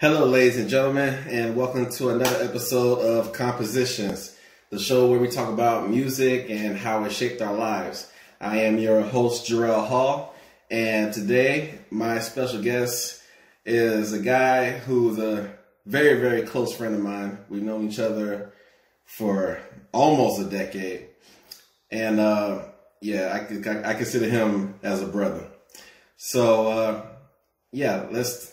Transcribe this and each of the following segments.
Hello, ladies and gentlemen, and welcome to another episode of Compositions, the show where we talk about music and how it shaped our lives. I am your host, Jarrell Hall, and today my special guest is a guy who's a very, very close friend of mine. We've known each other for almost a decade, and I consider him as a brother. So, let's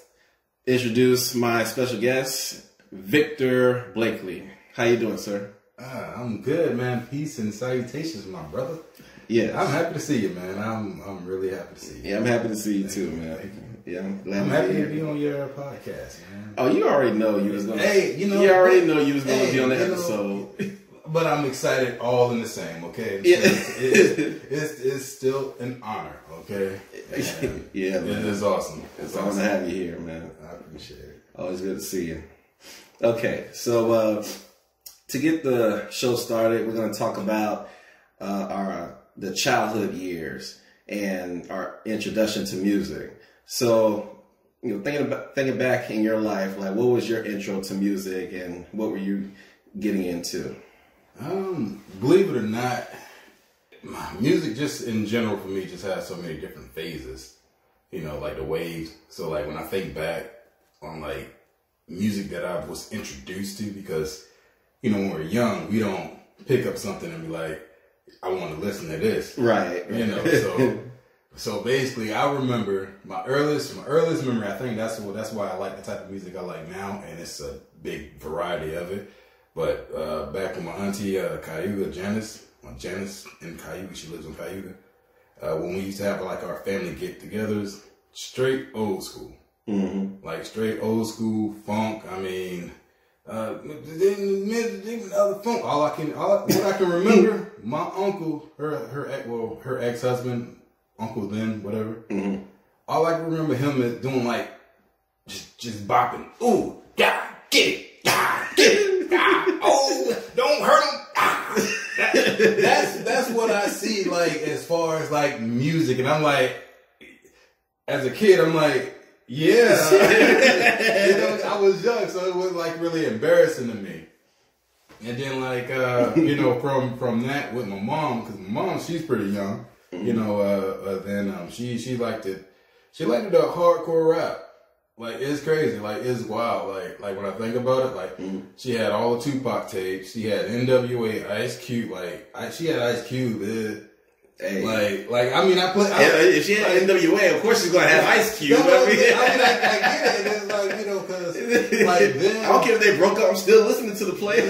introduce my special guest, Victor Blakely. How you doing, sir? I'm good, man. Peace and salutations, my brother. Yeah, I'm happy to see you, man. I'm really happy to see you. Yeah, I'm happy to see you too, man. Yeah, I'm glad I'm happy to be on your podcast, man. Oh, you already know you was gonna. Hey, you already know you was gonna be on the episode. But I'm excited all in the same, okay? Yeah. It's still an honor, okay? And yeah, man. It is awesome. It's awesome to have you here, man. I appreciate it. Always good to see you. Okay, so to get the show started, we're going to talk about the childhood years and our introduction to music. So, thinking back in your life, like what was your intro to music and what were you getting into? Believe it or not, music just in general for me just has so many different phases, like the waves. So like when I think back on like music that I was introduced to, because, when we're young, we don't pick up something and be like, I want to listen to this. Right. So basically I remember my earliest memory, I think that's why I like the type of music I like now, and it's a big variety of it. But back when my auntie Cayuga, Janice in Cayuga, she lives in Cayuga, when we used to have like our family get-togethers, straight old school. Mm-hmm. Like straight old school funk. I mean, other funk. What I can remember, my uncle, her ex-husband, uncle then, whatever. Mm-hmm. All I can remember him is doing like just bopping. Ooh, yeah, get it, yeah, get it. Oh, don't hurt him. That's what I see like as far as like music, and I'm like, as a kid, I'm like, yeah, I was young, so it was like really embarrassing to me. And then like from that with my mom, because my mom, she's pretty young, then she liked it. She liked the hardcore rap. Like, it's crazy. Like, it's wild. Like when I think about it, like, she had all the Tupac tapes. She had NWA, Ice Cube. She had Ice Cube. Hey. If she had NWA, of course she's going to have Ice Cube. I get it. It's like, because, like, then. I don't care if they broke up. I'm still listening to the play.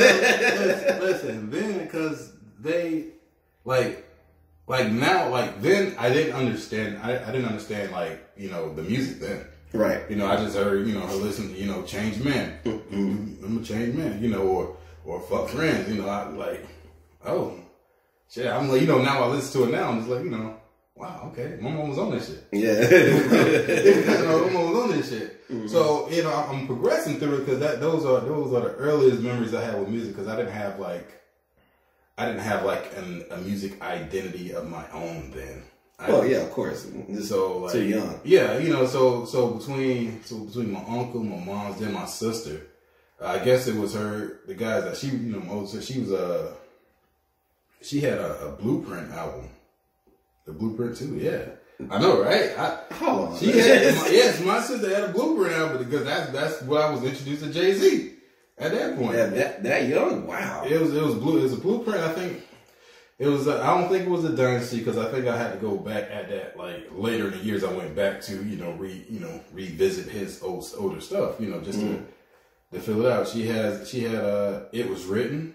Listen, then, because they, like now, like, then I didn't understand. I didn't understand, like, the music then. Right. I just heard, her listen to, Changed Man. I'm a changed man, or Fuck Friends. I like, oh, shit. I'm like, now I listen to it now. I'm just like, wow, okay. My mom was on this shit. Yeah. My mom was on this shit. Mm-hmm. So, I'm progressing through it because those are the earliest memories I had with music, because I didn't have like a music identity of my own then. Yeah, of course. So like, too young. Yeah, so between my uncle, my mom's, then my sister, I guess it was the guys that she, my older sister, she had a Blueprint album. The Blueprint too, yeah. I know, right? Hold on. My sister had a Blueprint album, because that's what I was introduced to Jay-Z at that point. Yeah, that young? Wow. It was a Blueprint, I think. It was. I don't think it was a Dynasty, because I think I had to go back at that like later in the years. I went back to revisit his older stuff. Just to fill it out. She had It Was Written.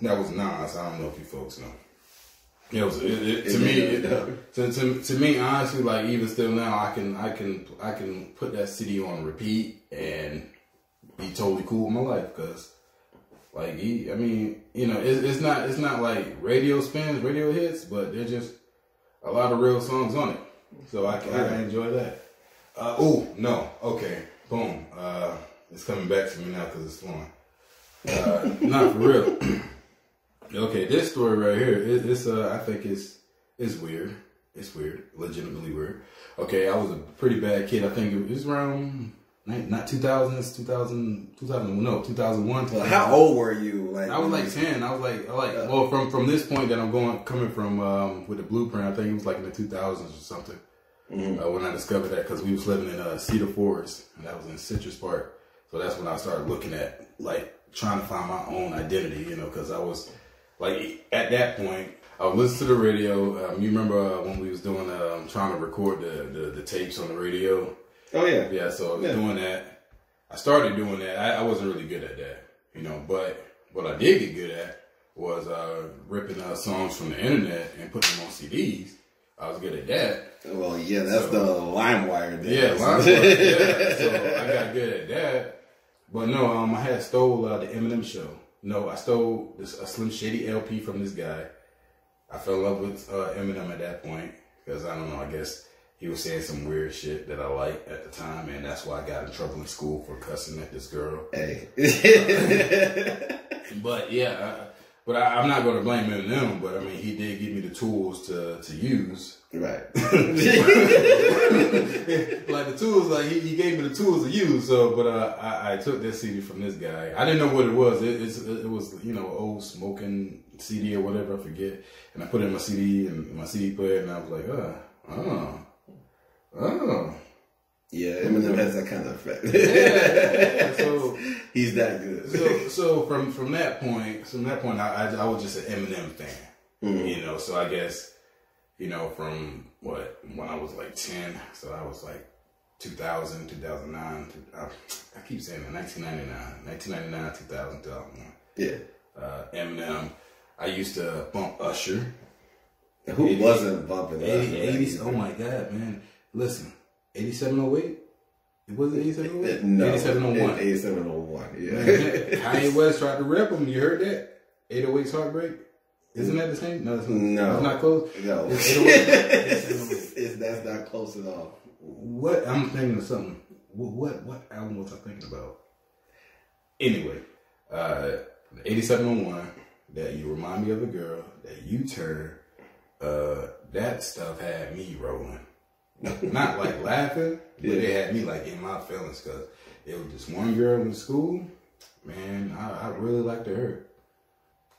That was Nas. I don't know if you folks know. To me, honestly, like even still now, I can put that CD on repeat and be totally cool with my life, because. Like it's not like radio spins, radio hits, but there's just a lot of real songs on it. So I enjoy that. Boom. It's coming back to me now because it's fun. Not for real. Okay, this story right here, I think it's weird. It's weird, legitimately weird. Okay, I was a pretty bad kid. I think it was around not 2000s, 2001. Well, how old were you? Like, I was like 10. I was like, well, from this point that I'm coming from with the blueprint, I think it was like in the 2000s or something. When I discovered that, because we was living in Cedar Forest, and that was in Citrus Park. So that's when I started looking at, like, trying to find my own identity, you know, because I was, like, at that point, I would listen to the radio. You remember when we was doing, trying to record the tapes on the radio? Oh, yeah. Yeah, so I was doing that. I started doing that. I wasn't really good at that, you know, but what I did get good at was ripping songs from the internet and putting them on CDs. I was good at that. Well, yeah, that's the LimeWire days. Yeah, LimeWire. Yeah, so I got good at that. But no, I had stole the Eminem show. No, I stole a Slim Shady LP from this guy. I fell in love with Eminem at that point because I don't know. I guess he was saying some weird shit that I liked at the time, and that's why I got in trouble in school for cussing at this girl. Hey. But yeah. But I'm not going to blame Eminem, but I mean, he did give me the tools to use. Right. Like the tools, like he gave me the tools to use. So, but I took this CD from this guy. I didn't know what it was. It was, you know, an old smoking CD or whatever, I forget. And I put it in my CD and my CD player, and I was like, oh. Yeah, Eminem has that kind of effect. Yeah. So he's that good. So from that point, I was just an Eminem fan. You know, so I guess, you know, from when I was like 10, so I was like 2000, 2009. I keep saying that 1999, 2000, 2001. Yeah. Eminem. I used to bump Usher. Who wasn't bumping Usher? 80s. Oh my God, man! Listen. 8708? Was it 8708? No. 8701. 8701, yeah. Kanye West tried to rep him. You heard that? 808's Heartbreak? Isn't that the same? No. It's not close? No. That's not close at all. What? I'm thinking of something. What album was I thinking about? Anyway, 8701, that You Remind Me of a Girl, that U-Turn, that stuff had me rolling. Not like laughing, but it had me like in my feelings because it was this one girl in school. Man, I really liked her.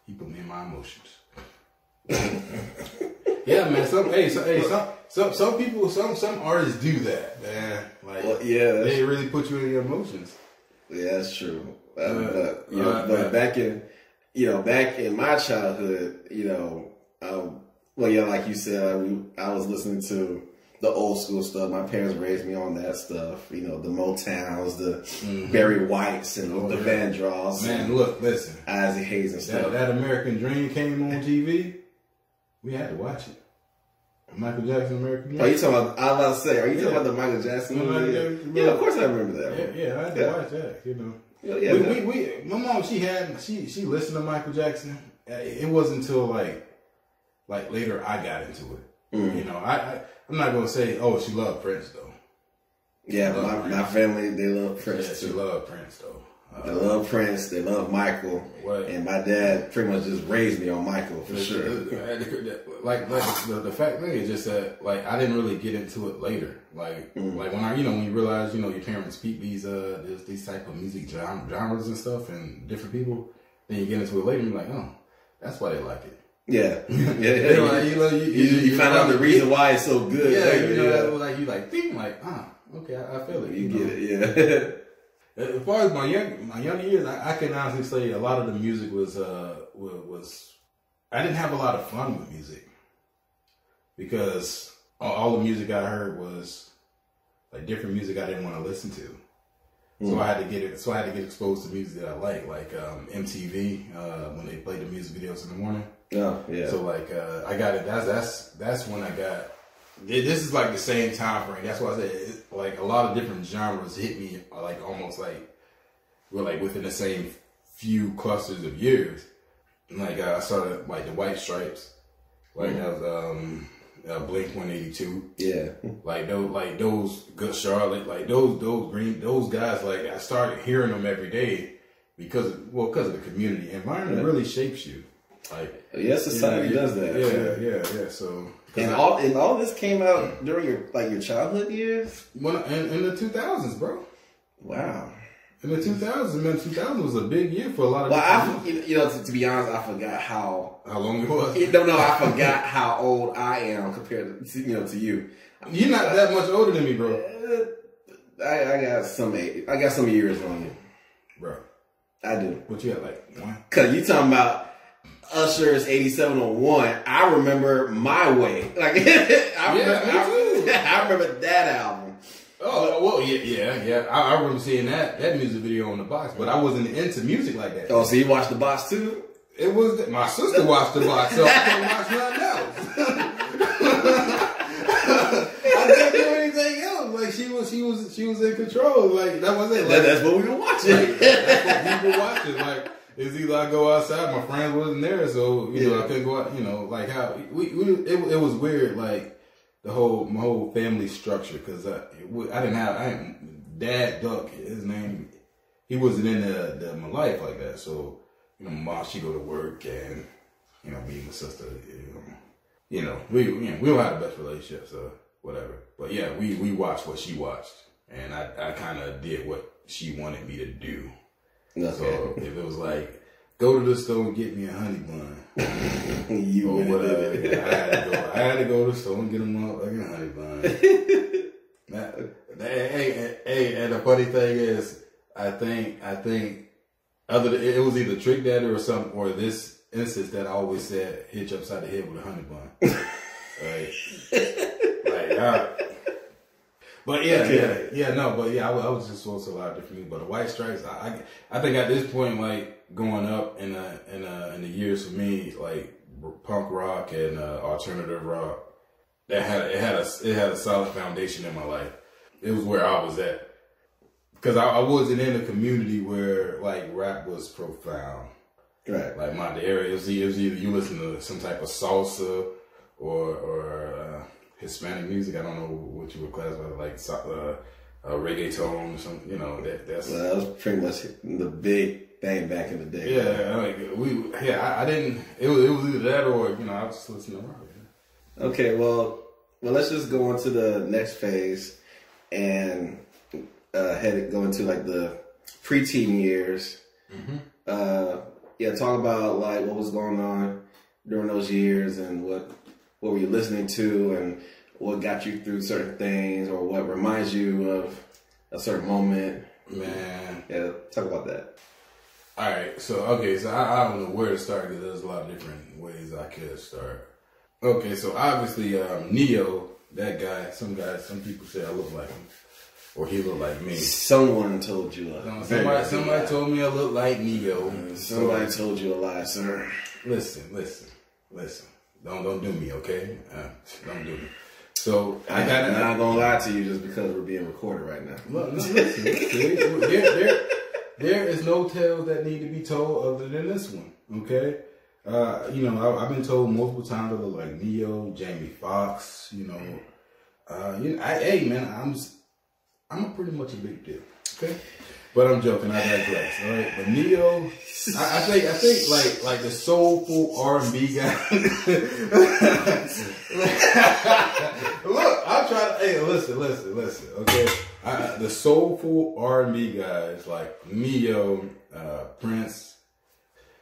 He put me in my emotions. Yeah, man. Some people, some artists do that, man. Like, they really put you in your emotions. Yeah, that's true. But back in my childhood, like you said, I was listening to the old school stuff. My parents raised me on that stuff. You know, the Motowns, the Barry Whites, and the Vandross. Man, look, listen. Isaac Hayes and stuff. That American Dream came on TV. We had to watch it. Michael Jackson, American Dream. Are you talking about? I was about to say, are you talking about the Michael Jackson movie? Yeah, of course I remember that one. Yeah, I had to watch that. You know. My mom, she listened to Michael Jackson. It wasn't until like later I got into it. You know, I'm not gonna say, oh, she loved Prince though. Yeah, my family, they love Prince too. She loved Prince though. They love Prince. They love Michael. And my dad pretty much just raised me on Michael for sure. Like the fact is just that I didn't really get into it later. Like when you realize your parents speak these type of music genres and stuff and different people, then you get into it later and you're like, oh, that's why they like it. Yeah. You find out the reason why it's so good. Yeah, you think okay, I feel it. You get it, yeah. As far as my young years, I can honestly say a lot of the music was I didn't have a lot of fun with music because all the music I heard was like different music I didn't want to listen to. So I had to get exposed to music that I like MTV when they played the music videos in the morning. Oh yeah. So I got it. That's when I got. This is like the same time frame. That's why I said a lot of different genres hit me almost we're within the same few clusters of years. And I started the White Stripes, that was Blink 182. Yeah. Those Good Charlotte, those guys. I started hearing them every day because of the community environment really shapes you. Society does that. Yeah. So all this came out during your childhood years. In the 2000s, bro. Wow. In the 2000s, man, 2000 was a big year for a lot of. Well, to be honest, I forgot how long it was. No, I forgot how old I am compared to you. You're not that much older than me, bro. I got some years on you, bro. I do. What you got, like 1? Cause you talking about Usher's 8701. I remember My Way. Like I remember that album. Oh, well, yeah. I remember seeing that music video on the box, but I wasn't into music like that. Oh, so you watched the box too? It was my sister watched the box, so I couldn't watch nothing else. I didn't do anything else. Like she was in control. Like that was it. Like, that's what we were watching. Like, that's what people watching. Like it's either I go outside, my friends wasn't there, so you know I couldn't go out. You know, like how it was weird. Like. My whole family structure, because I didn't have Dad Duck, his name, he wasn't in my life like that. So my mom, she go to work, and me and my sister, we don't have the best relationship, so whatever. But yeah, we watched what she watched, and I kind of did what she wanted me to do. Okay. So if it was like, go to the store and get me a honey bun. Or whatever. I had to go to the store and get a motherfucking honey bun. Hey, and the funny thing is, I think other than, it was either Trick Daddy or something, or this instance that I always said, hit you upside the head with a honey bun. But I was just supposed to a lot of different things. But the White Stripes, I think at this point, like growing up in the years for me, like punk rock and alternative rock, it had a solid foundation in my life. It was where I was at, because I wasn't in a community where like rap was profound. Right. Like the area, it was either you listen to some type of salsa or Hispanic music. I don't know what you would classify, like reggaeton or something. That was pretty much the big thing back in the day. Yeah, I didn't. It was either that or I was just listening to rock. Yeah. Okay, well, let's just go on to the next phase and go into like the preteen years. Mm-hmm. Talk about like what was going on during those years and what were you listening to and what got you through certain things or what reminds you of a certain moment. Man. Yeah, talk about that. All right, so I don't know where to start because there's a lot of different ways I could start. Okay, so obviously Neo, that guy, some people say I look like him. Or he looked like me. Someone told you a lie. Somebody told me I look like Neo. Somebody told you a lie, sir. Listen. Don't do me, okay? Don't do me. So I'm not gonna lie to you just because we're being recorded right now. Look, listen. There is no tales that need to be told other than this one, okay? I've been told multiple times I look like Neo, Jamie Foxx. Hey man, I'm pretty much a big deal, okay? But I'm joking. I digress. All right, but Neo, I think like the soulful R&B guy. Look, I'm trying to. Hey, listen. Okay, the soulful R&B guys like Neo, Prince.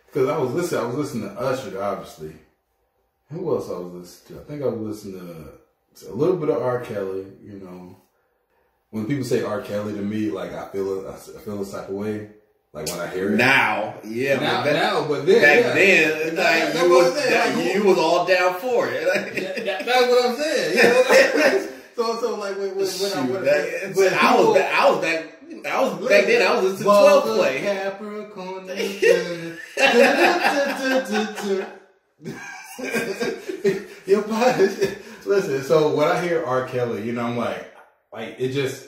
Because I was listening to Usher, obviously. Who else I was listening to? I think I was listening to a little bit of R. Kelly. When people say R. Kelly to me, like I feel a type of way, like when I hear it. Now, but then like you was all down for it. That's what I'm saying. So like when I was back then. I was listening to 12 play. Capricorn. Your body. Listen. So when I hear R. Kelly, I'm like it just,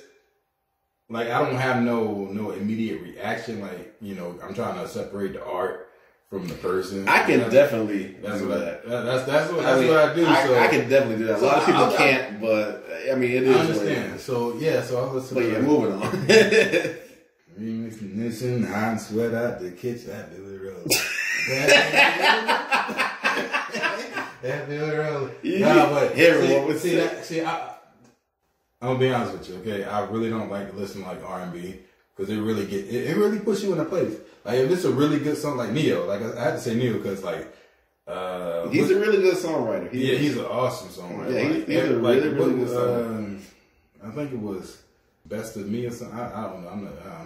like I don't have no immediate reaction. Like I'm trying to separate the art from the person. I can definitely do that. That's what I do. I can definitely do that. A lot of people can't, but I mean it is. I understand. So I listen. But yeah, moving on. Listen, I sweat out the kitchen. I do it roll. That do it roll. I'm gonna be honest with you, okay? I really don't like to listen to like R&B because it really it really puts you in a place. Like if it's a really good song, like Neo, like I had to say Neo because like he's a really good songwriter. He's an awesome songwriter. Yeah, he's a really good songwriter. I think it was Best of Me or something. I don't know. I'm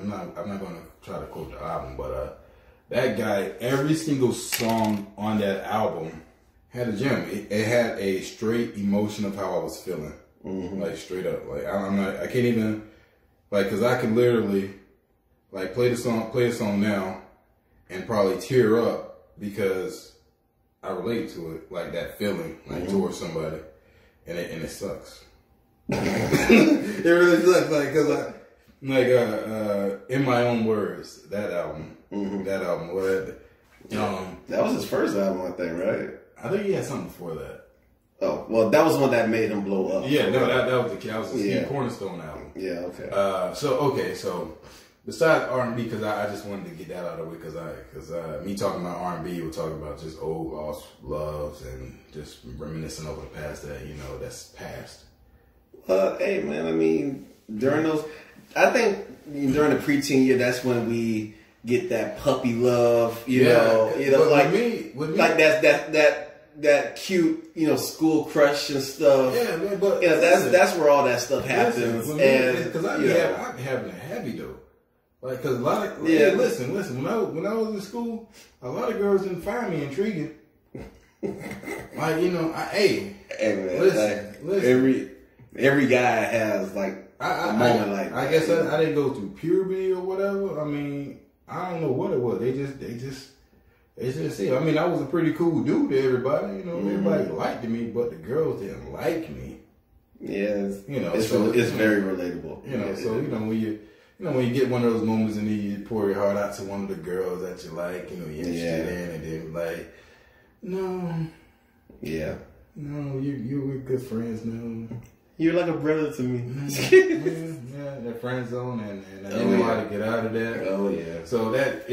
not going to try to quote the album, but that guy, every single song on that album had a gem. It had a straight emotion of how I was feeling, like straight up. Like I can't even, like, cause I can literally, like, play the song now, and probably tear up because I relate to it, like that feeling, like towards somebody, and it sucks. It really sucks, like, cause in my own words, that album, that was his first album, I think, right? I think he had something before that. Oh, well, that was one that made him blow up. Yeah, no, that was the Steve Cornerstone album. Yeah, okay. So besides R&B, because I just wanted to get that out of the way, because me talking about R&B, we're talking about just old lost loves and just reminiscing over the past that's past. Hey man, I mean, during the preteen year, that's when we get that puppy love, you know, like with me, like that cute, school crush and stuff. Yeah, man, but that's where all that stuff happens. Because I be having a heavy though, like, because a lot of listen. When I was in school, a lot of girls didn't find me intriguing. Like, hey man, listen. Every guy has like a moment like that. I guess I didn't go through puberty or whatever. I mean, I don't know what it was. They just see. I mean, I was a pretty cool dude to everybody. Everybody liked me, but the girls didn't like me. Yeah, it's very relatable. When you get one of those moments and you pour your heart out to one of the girls that you like, you're interested in, and then like, no, we're good friends now. You're like a brother to me. Yeah, that friend zone, and I didn't know how to get out of that. Oh yeah. So that,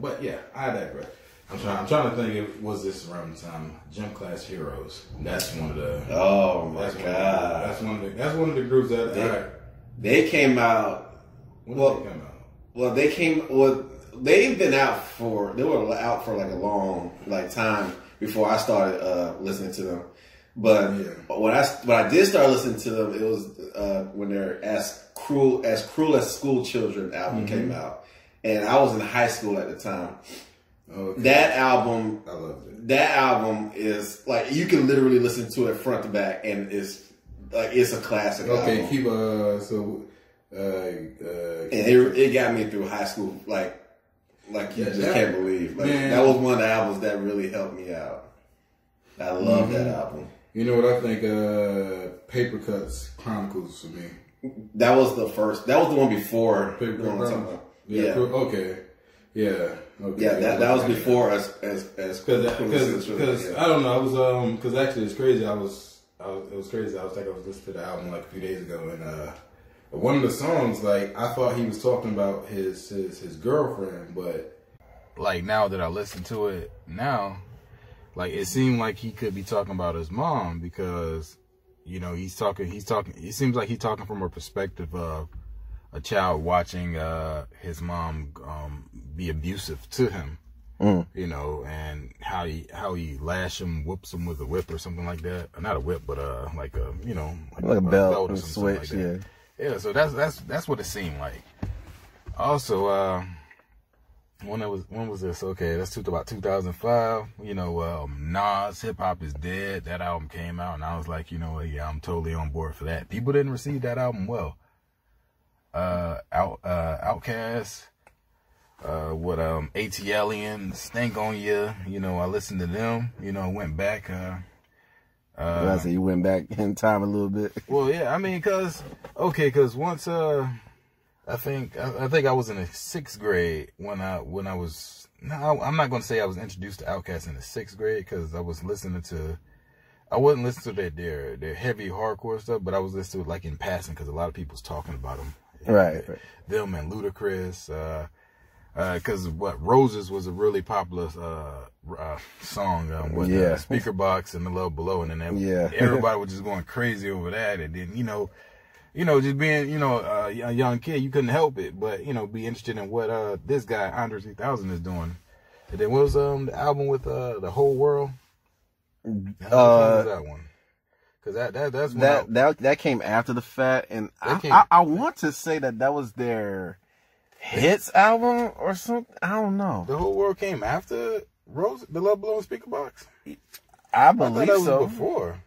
but yeah, I digress. I'm trying to think. Was this around the time Gym Class Heroes? That's one of the. Oh my god. That's one of the groups that they came out. They've been out for. They were out for like a long time before I started listening to them. But when I did start listening to them, it was when their As Cruel as School Children album came out, and I was in high school at the time. Okay. That album, I loved it. That album is like, you can literally listen to it front to back, and it's a classic. Okay, album. And it got me through high school, like you just can't believe. That was one of the albums that really helped me out. I love that album. You know what I think? Paper Cuts Chronicles for me. That was the first. That was the one before. Paper Cuts. Yeah. Okay. Yeah. Okay. Yeah. That was before as because I don't know. I was because actually it's crazy. It was crazy. I was listening to the album like a few days ago, and one of the songs, like, I thought he was talking about his girlfriend, but like now that I listen to it now, like, it seemed like he could be talking about his mom, because he's talking. It seems like he's talking from a perspective of a child watching his mom be abusive to him, and how he lash him, whoops him with a whip or something like that. Not a whip, but like a like a belt or something switch, like that. Yeah. So that's what it seemed like. Also, when was this? Okay, that's about 2005. Nas Hip Hop Is Dead. That album came out, and I was like, I'm totally on board for that. People didn't receive that album well. Outkast, with ATLian, Stank on Ya. I listened to them. Went back. I say you went back in time a little bit. Well, yeah, I mean, cause once I think I was in the 6th grade when I was. No, I'm not gonna say I was introduced to Outkast in the 6th grade, because I wasn't listening to their heavy hardcore stuff, but I was listening to it like in passing, because a lot of people was talking about them. Right. Them and Ludacris. Because Roses was a really popular song with Speaker Box and The Love Below, and then everybody was just going crazy over that. And then just being, a young kid, you couldn't help it, but, be interested in what this guy, Andre 3000, is doing. And then what was the album with the whole world? How was that one? Because that's when that came after the fact, and I want to say that was their hits album or something. I don't know. The whole world came after the Love Below Speaker Box. I believe that so. Was before.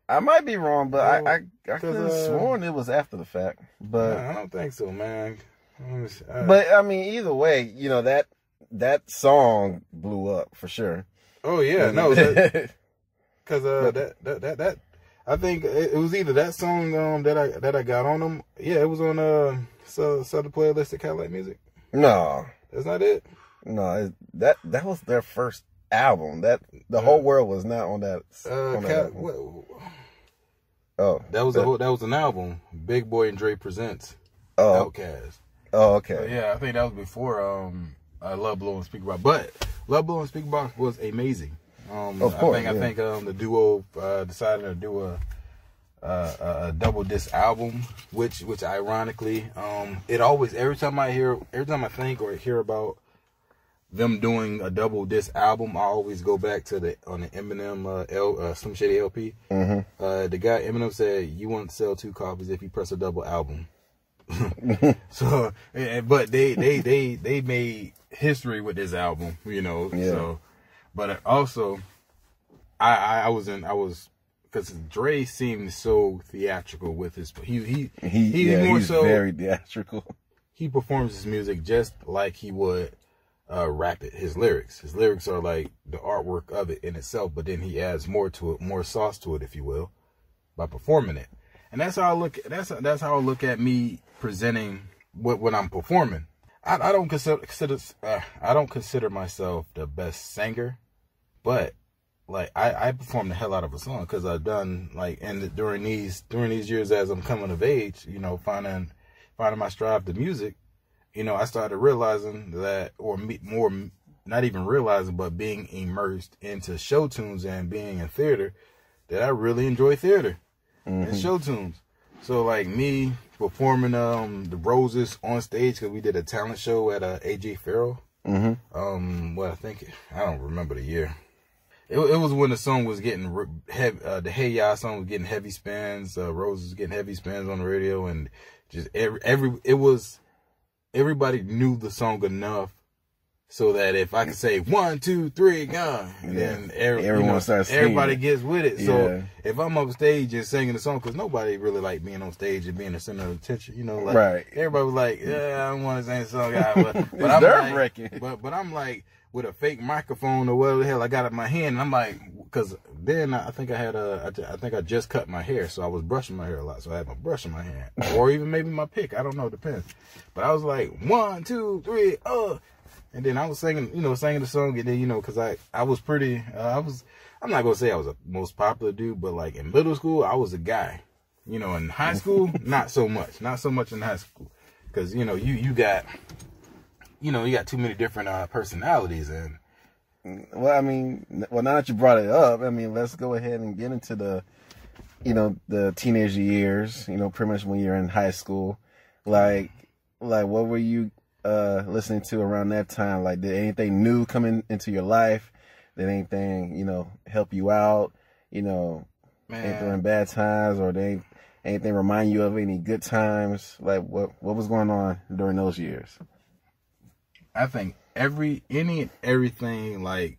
I might be wrong, but I could have sworn it was after the fact. But I don't think so, man. But I mean, either way, that song blew up for sure. Oh yeah, no, because that I think it was either that song that I got on them. Yeah, it was on so the playlist of Cadillac Music. No, that's not it. No, that was their first album. That the whole world was not on that. That was an album. Big Boy and Dre Presents. Outkast. Oh, okay. So, yeah, I think that was before Love Below and Speaker Box. But Love Below and Speaker Box was amazing. Of course, I think the duo decided to do a double disc album, which ironically, it always every time I think or hear about them doing a double disc album, I always go back to the Eminem Slim Shady LP. Mm-hmm. The guy Eminem said, "You won't sell 2 copies if you press a double album." So, but they made history with this album, Yeah. So, but also, I was because Dre seemed so theatrical with his. He's very theatrical. He performs his music just like he would rap it. His lyrics are like the artwork of it in itself, but then he adds more to it, more sauce to it, if you will, by performing it. And that's how I look. That's how I look at me presenting what I'm performing. I don't consider myself the best singer, but like I perform the hell out of a song because I've done during these years as I'm coming of age, finding my stride to music. I started realizing that, or more, not even realizing, but being immersed into show tunes and being in theater, that I really enjoy theater and show tunes. So like me performing the Roses on stage because we did a talent show at AJ Farrell. Well, I don't remember the year. It was when the song was getting heavy. The hiatus song was getting heavy spins. Roses was getting heavy spins on the radio, and just everybody knew the song enough so that if I could say 1, 2, 3, go, and then everyone starts singing. Everybody gets with it. So if I'm up stage and singing the song, because nobody really like being on stage and being the center of attention, right? Everybody was like, yeah, I don't want to sing the song, but I'm nerve-wracking. But I'm like with a fake microphone or whatever the hell I got in my hand, and I'm like, because then I think I just cut my hair, so I was brushing my hair a lot, so I had my brush in my hand, or even maybe my pick, I don't know, it depends. But I was like 1, 2, 3, and then I was singing the song, and then because I was pretty, I'm not gonna say I was the most popular dude, but like in middle school I was a guy, in high school not so much in high school, because you got too many different personalities. And well, now that you brought it up, let's go ahead and get into the the teenage years, pretty much when you're in high school. Like what were you listening to around that time? Like, did anything new come into your life? Did anything help you out, during bad times, or did anything remind you of any good times? Like, what was going on during those years? I think everything like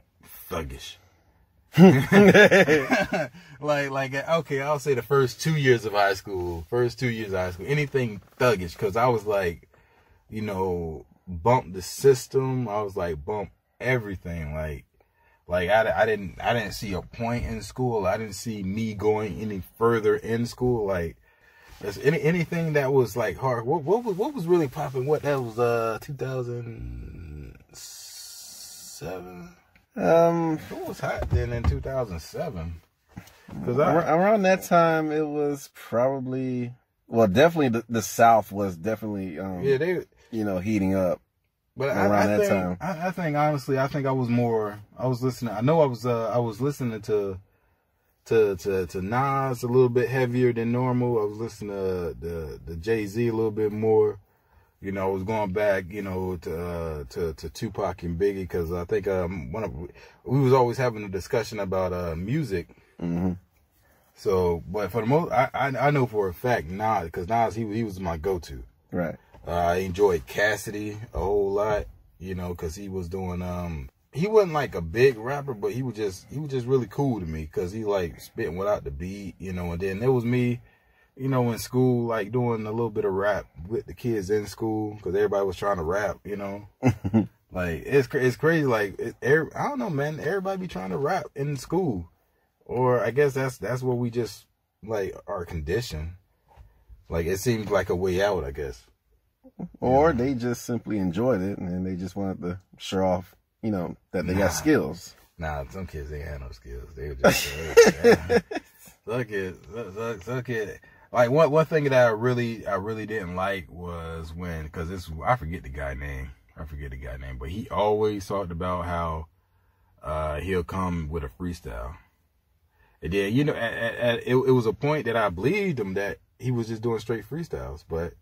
thuggish. like okay, I'll say the first 2 years of high school, anything thuggish, because I was like, bump the system. I was like, bump everything. Like I didn't see a point in school. I didn't see me going any further in school. Like, anything that was like hard. What was really popping? That was 2007. What was hot then in 2007? Because around that time it was probably, well, definitely the South was definitely heating up. But around that time, I think honestly, I was listening. I know I was listening to to Nas a little bit heavier than normal. I was listening to the Jay-Z a little bit more. You know, I was going back, you know, to Tupac and Biggie, because I think we was always having a discussion about music. Mm-hmm. So, but for the most, I know for a fact Nas, because Nas he was my go-to. Right. I enjoyed Cassidy a whole lot, you know, because he was doing he wasn't like a big rapper, but he was just really cool to me, because he like spitting without the beat, you know. And then there was me, you know, in school, like doing a little bit of rap with the kids in school, because everybody was trying to rap, you know. Like it's crazy. Like I don't know, man. Everybody be trying to rap in school, or I guess that's what we just like are conditioned. Like it seems like a way out, I guess. Or they just simply enjoyed it and they just wanted to show off, you know, that they got skills. Nah, some kids ain't had no skills. They were just some kids. Like one thing that I really didn't like was when, because I forget the guy name, but he always talked about how he'll come with a freestyle, and then, you know, it was a point that I believed him that he was just doing straight freestyles, but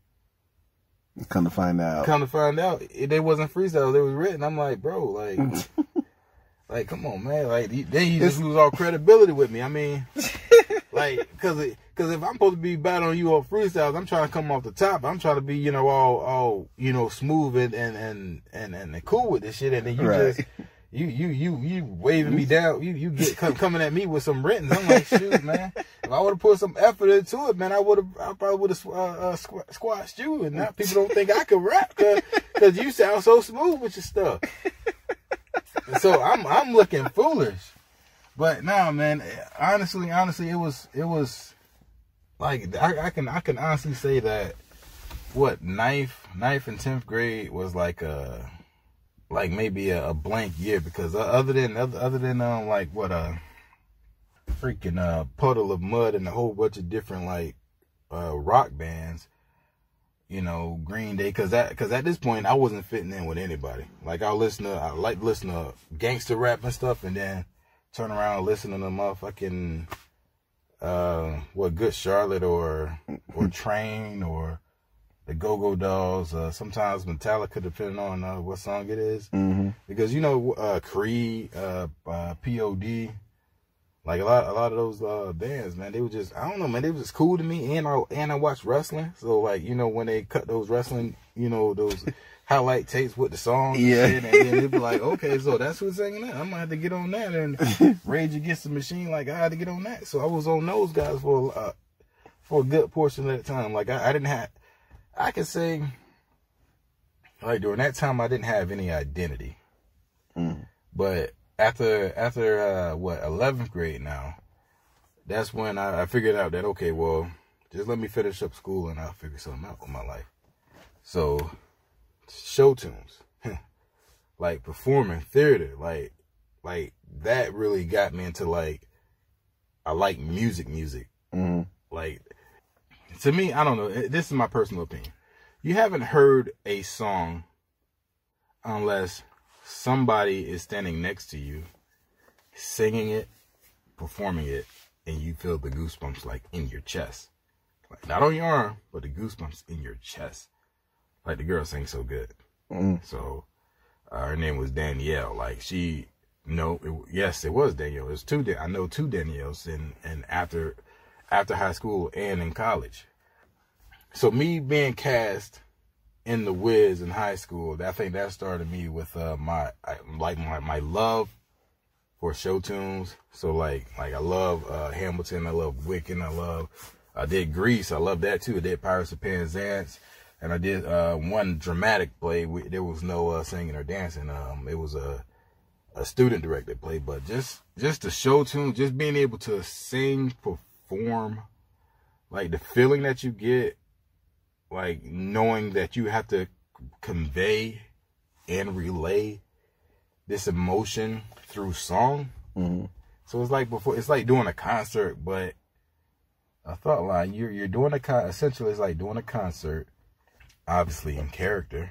come to find out, they wasn't freestyles, they was written. I'm like, bro, like. Like, come on, man. Like, then you just lose all credibility with me. I mean, like, cause if I'm supposed to be battling you on freestyles, I'm trying to come off the top. I'm trying to be, you know, all you know, smooth and cool with this shit. And then you just, you waving me down. You get coming at me with some written. I'm like, shoot, man. If I would have put some effort into it, man, I probably would have squashed you. And now people don't think I can rap, cause you sound so smooth with your stuff. So I'm looking foolish, but nah, man. Honestly, it was like I can honestly say that what ninth and 10th grade was like maybe a blank year, because other than like what a freaking Puddle of Mud and a whole bunch of different like rock bands. You know, Green Day, cause at this point I wasn't fitting in with anybody. Like I like listen to gangster rap and stuff, and then turn around and listen to the motherfucking Good Charlotte or Train or the Go-Go Dolls. Sometimes Metallica, depending on what song it is. Mm-hmm. Because, you know, Creed, POD. Like a lot of those bands, man, they were just, I don't know, man, they were just cool to me. And I watched wrestling, so like, you know, when they cut those wrestling, you know, those highlight tapes with the songs, yeah, and then they'd be like, okay, so that's who's singing that. I'm gonna have to get on that. And Rage Against the Machine, like I had to get on that. So I was on those guys for a good portion of the time. Like I could say, like during that time, I didn't have any identity, but. After 11th grade now, that's when I figured out that, okay, well, just let me finish up school and I'll figure something out with my life. So, show tunes, like performing theater, like that really got me into like, I like music. Mm-hmm. Like, to me, I don't know, this is my personal opinion. You haven't heard a song unless somebody is standing next to you, singing it, performing it, and you feel the goosebumps like in your chest. Like not on your arm, but the goosebumps in your chest. Like the girl sang so good. Mm. So her name was Danielle. Like yes, it was Danielle. It was I know two Danielles and after high school and in college. So me being cast in The Wiz in high school, I think that started me with my love for show tunes. So like I love Hamilton, I love Wicked, I did Grease, I love that too. I did Pirates of Penzance, and I did one dramatic play. There was no singing or dancing. It was a student directed play, but just the show tune, just being able to sing, perform, like the feeling that you get. Like knowing that you have to convey and relay this emotion through song. Mm-hmm. So it's like doing a concert, but I thought like essentially it's like doing a concert, obviously in character,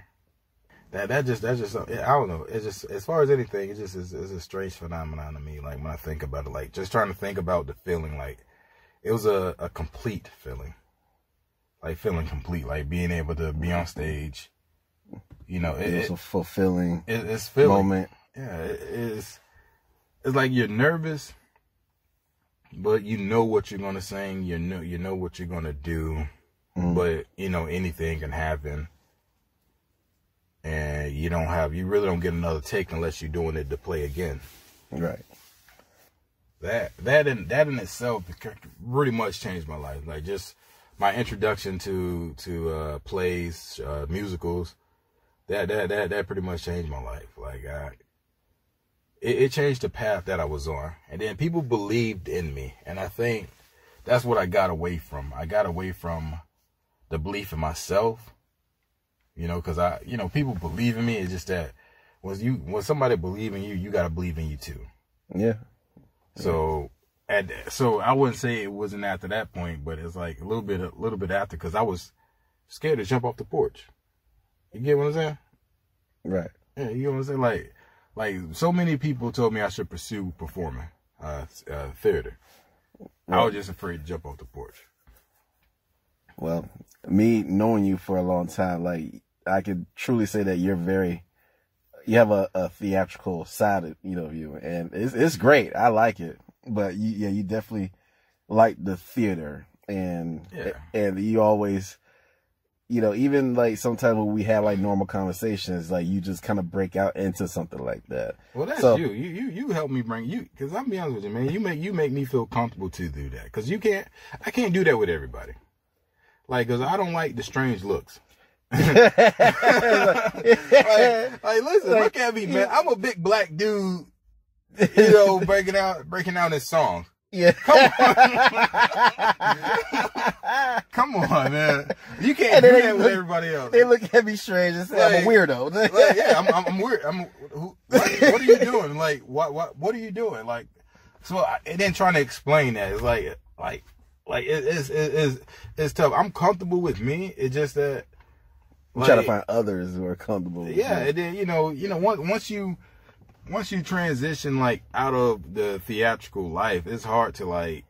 That's just I don't know. It's just, as far as anything, it's a strange phenomenon to me. Like when I think about it, like just trying to think about the feeling, like it was a complete feeling, like feeling complete, like being able to be on stage. You know, it was a fulfilling it's feeling. Moment. Yeah, it's like you're nervous, but you know what you're gonna sing. You know what you're gonna do, but you know anything can happen, and you really don't get another take unless you're doing it to play again. Right. That in itself pretty much changed my life. Like just my introduction to plays, musicals. That pretty much changed my life. Like it changed the path that I was on. And then people believed in me. And I think that's what I got away from. I got away from the belief in myself, you know, because people believe in me. It's just that when somebody believes in you, you got to believe in you too. Yeah. So I wouldn't say it wasn't after that point, but it's like a little bit after, because I was scared to jump off the porch. You get what I'm saying? Right. Yeah, you know what I'm saying? Like so many people told me I should pursue performing, theater. I was just afraid to jump off the porch. Well, me knowing you for a long time, like I could truly say that you have a theatrical side of you, and it's great. I like it, but you definitely like the theater, and you always. Even like sometimes when we have like normal conversations, like you just kind of break out into something like that. Well, that's you. You help me bring you, because I'll be honest with you, man. You make me feel comfortable to do that, because I can't do that with everybody. Like, because I don't like the strange looks. like, listen, look at me, man. I'm a big black dude, breaking out in songs. Yeah. Come on, man. You can't do that with everybody else. They look at me strange and say I'm a weirdo. I'm weird. What are you doing? Like, what are you doing? Like, so and then trying to explain that is like it's tough. I'm comfortable with me. It's just that you try to find others who are comfortable with you. And then once you transition like out of the theatrical life, it's hard to like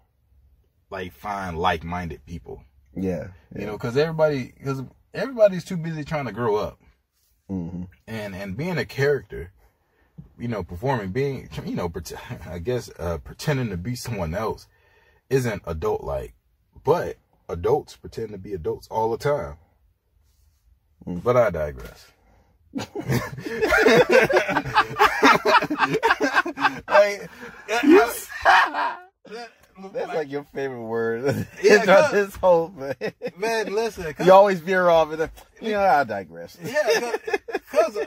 find like-minded people. Yeah. Because everybody's too busy trying to grow up. Mm-hmm. And being a character, performing, being, pretending to be someone else isn't adult-like. But adults pretend to be adults all the time. Mm. But I digress. That's like your favorite word. Yeah, this whole thing. Man, listen. You always veer off and I digress. Yeah, because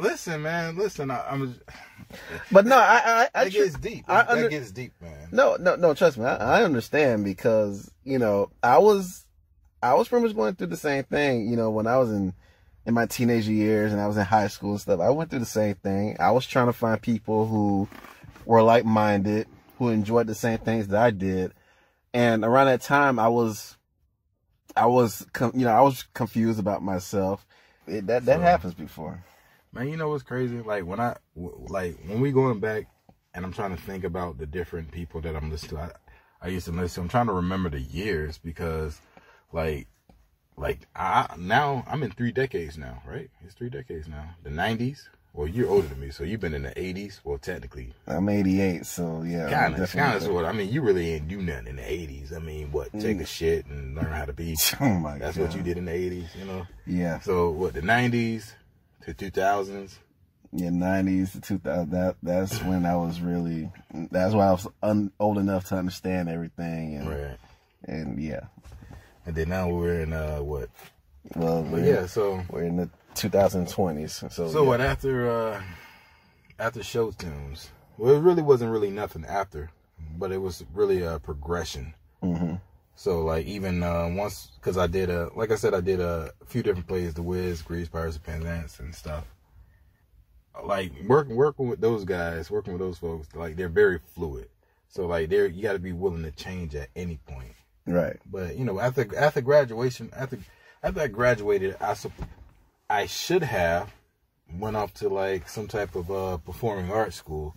listen, man. I'm. But no, it gets deep. That gets deep, man. No. Trust me, I understand, because I was pretty much going through the same thing. When I was in my teenager years and I was in high school and stuff, I went through the same thing. I was trying to find people who were like-minded, who enjoyed the same things that I did. And around that time, I was confused about myself. That happens before. Man, you know what's crazy? Like when we going back and I'm trying to think about the different people that I'm listening to, I used to listen to, I'm trying to remember the years, because now I'm in 3 decades now, right? It's 3 decades now. The 90s. Well, you're older than me, so you've been in the 80s. Well, technically. I'm 88, so yeah. Kind of, sort of. I mean, you really ain't do nothing in the 80s. I mean, take a shit and learn how to be. Oh, my God. That's what you did in the 80s, Yeah. So, the 90s to 2000s? Yeah, 90s to 2000. That's when I was really, that's why I was old enough to understand everything. And, right. And, yeah. And then now we're in, what? Well, we're in the 2020s. So what, after show tunes? Well, it really wasn't really nothing after, but it was really a progression. Mm-hmm. So like even once, because I did a few different plays, The Wiz, Grease, Pirates of Penzance and stuff. Like working with those guys, working with those folks, like they're very fluid. So like you got to be willing to change at any point. Right. But after graduation, after I graduated, I should have went off to like some type of performing arts school,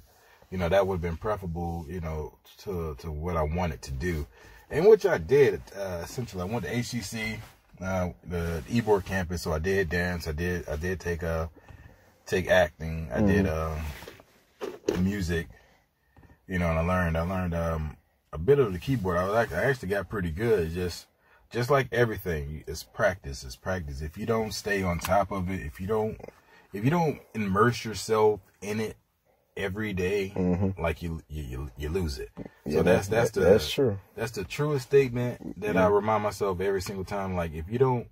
you know, that would have been preferable, you know, to what I wanted to do. And which I did, essentially. I went to HCC, the Ybor campus, so I did dance. I did take acting. I did music, you know, and I learned a bit of the keyboard. I actually got pretty good. Just like everything, it's practice. It's practice. If you don't stay on top of it, if you don't immerse yourself in it every day, like you lose it. Yeah, so that's true. That's the truest statement that I remind myself every single time. Like if you don't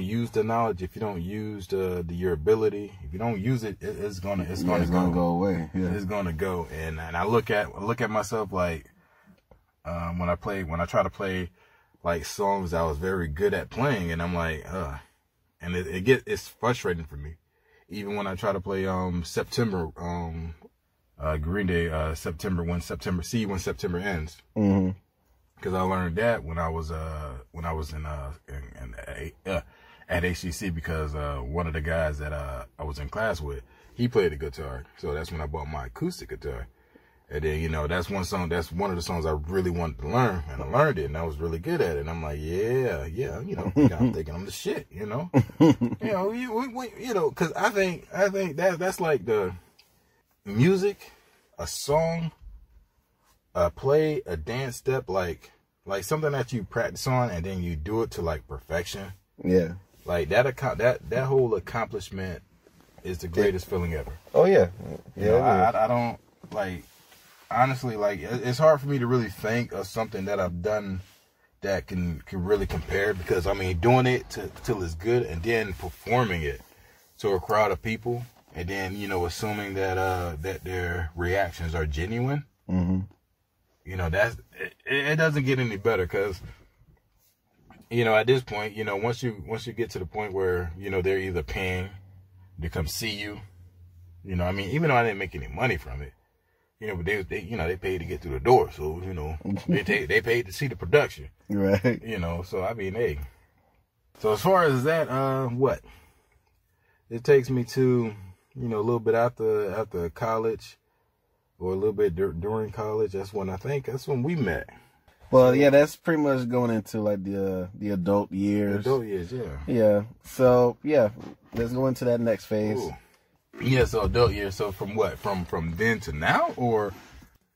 use the knowledge, if you don't use your ability, if you don't use it, it's gonna go away. Yeah. It's gonna go. And I look at myself like when I try to play like songs I was very good at playing, and I'm like, and it's frustrating for me. Even when I try to play September, Green Day, September when September ends. Because I learned that when I was in at HCC, because one of the guys that I was in class with, he played the guitar, so that's when I bought my acoustic guitar. And then, you know, that's one of the songs I really wanted to learn, and I learned it, and I was really good at it. And I'm like, yeah, you know, I'm thinking I'm the shit, you know, you know, because I think that's like the music, a song, a play, a dance step, like something that you practice on, and then you do it to like perfection. Yeah, like that whole accomplishment is the greatest feeling ever. Oh yeah, You know, I don't like. Honestly, like, it's hard for me to really think of something that I've done that can really compare, because I mean, doing it till it's good, and then performing it to a crowd of people, and then, you know, assuming that their reactions are genuine. You know, it doesn't get any better, because, you know, at this point, you know, once you get to the point where, you know, they're either paying to come see you, you know, I mean, even though I didn't make any money from it, you know, but they paid to get through the door, so, you know, they paid to see the production, right? You know, so I mean, hey. So as far as that, what it takes me to, you know, a little bit after college, or a little bit during college. That's when we met. Well, yeah, that's pretty much going into like the adult years. Adult years, yeah. Yeah. So yeah, let's go into that next phase. Ooh. Yeah, so adult years. So from what? From then to now, or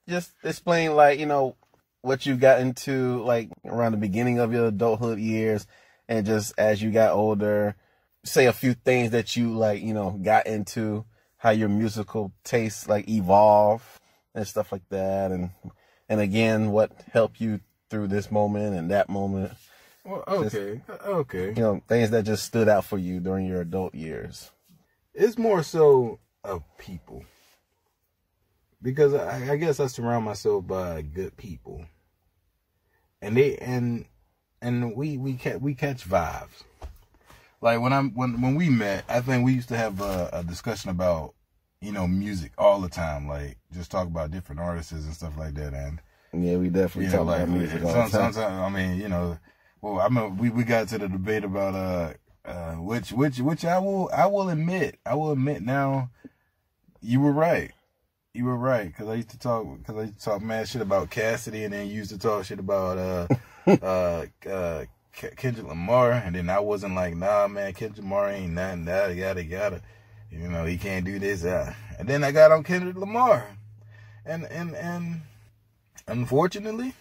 just explain, like, you know, what you got into like around the beginning of your adulthood years, and just as you got older, say a few things that you, like, you know, got into, how your musical tastes like evolve and stuff like that, and again, what helped you through this moment and that moment. Well, okay. You know, things that just stood out for you during your adult years. It's more so of people, because I guess I surround myself by good people, and we catch vibes. Like when we met, I think we used to have a discussion about, you know, music all the time, like just talk about different artists and stuff like that. And yeah, we definitely talk about music all the time. Sometimes, I mean, you know, well, I mean, we got to the debate about which I will admit now, you were right, because I used to talk mad shit about Cassidy, and then you used to talk shit about Kendrick Lamar, and then I wasn't like, nah man, Kendrick Lamar ain't nothing, yada, you know, he can't do this, and then I got on Kendrick Lamar, and unfortunately,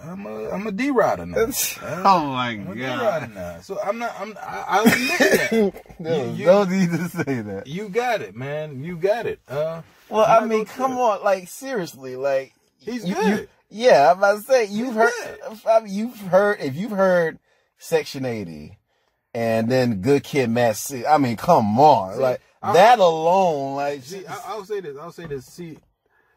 I'm a D-rider now. Oh my God. D-rider now. So I'll admit that. You don't need to say that. You got it, man. You got it. Well, I mean, come on, like, seriously, like, he's good. Yeah, I'm about to say, if you've heard Section 80 and then Good Kid, Mad City, I mean, come on. See, like, that alone, like. See, I'll say this. See,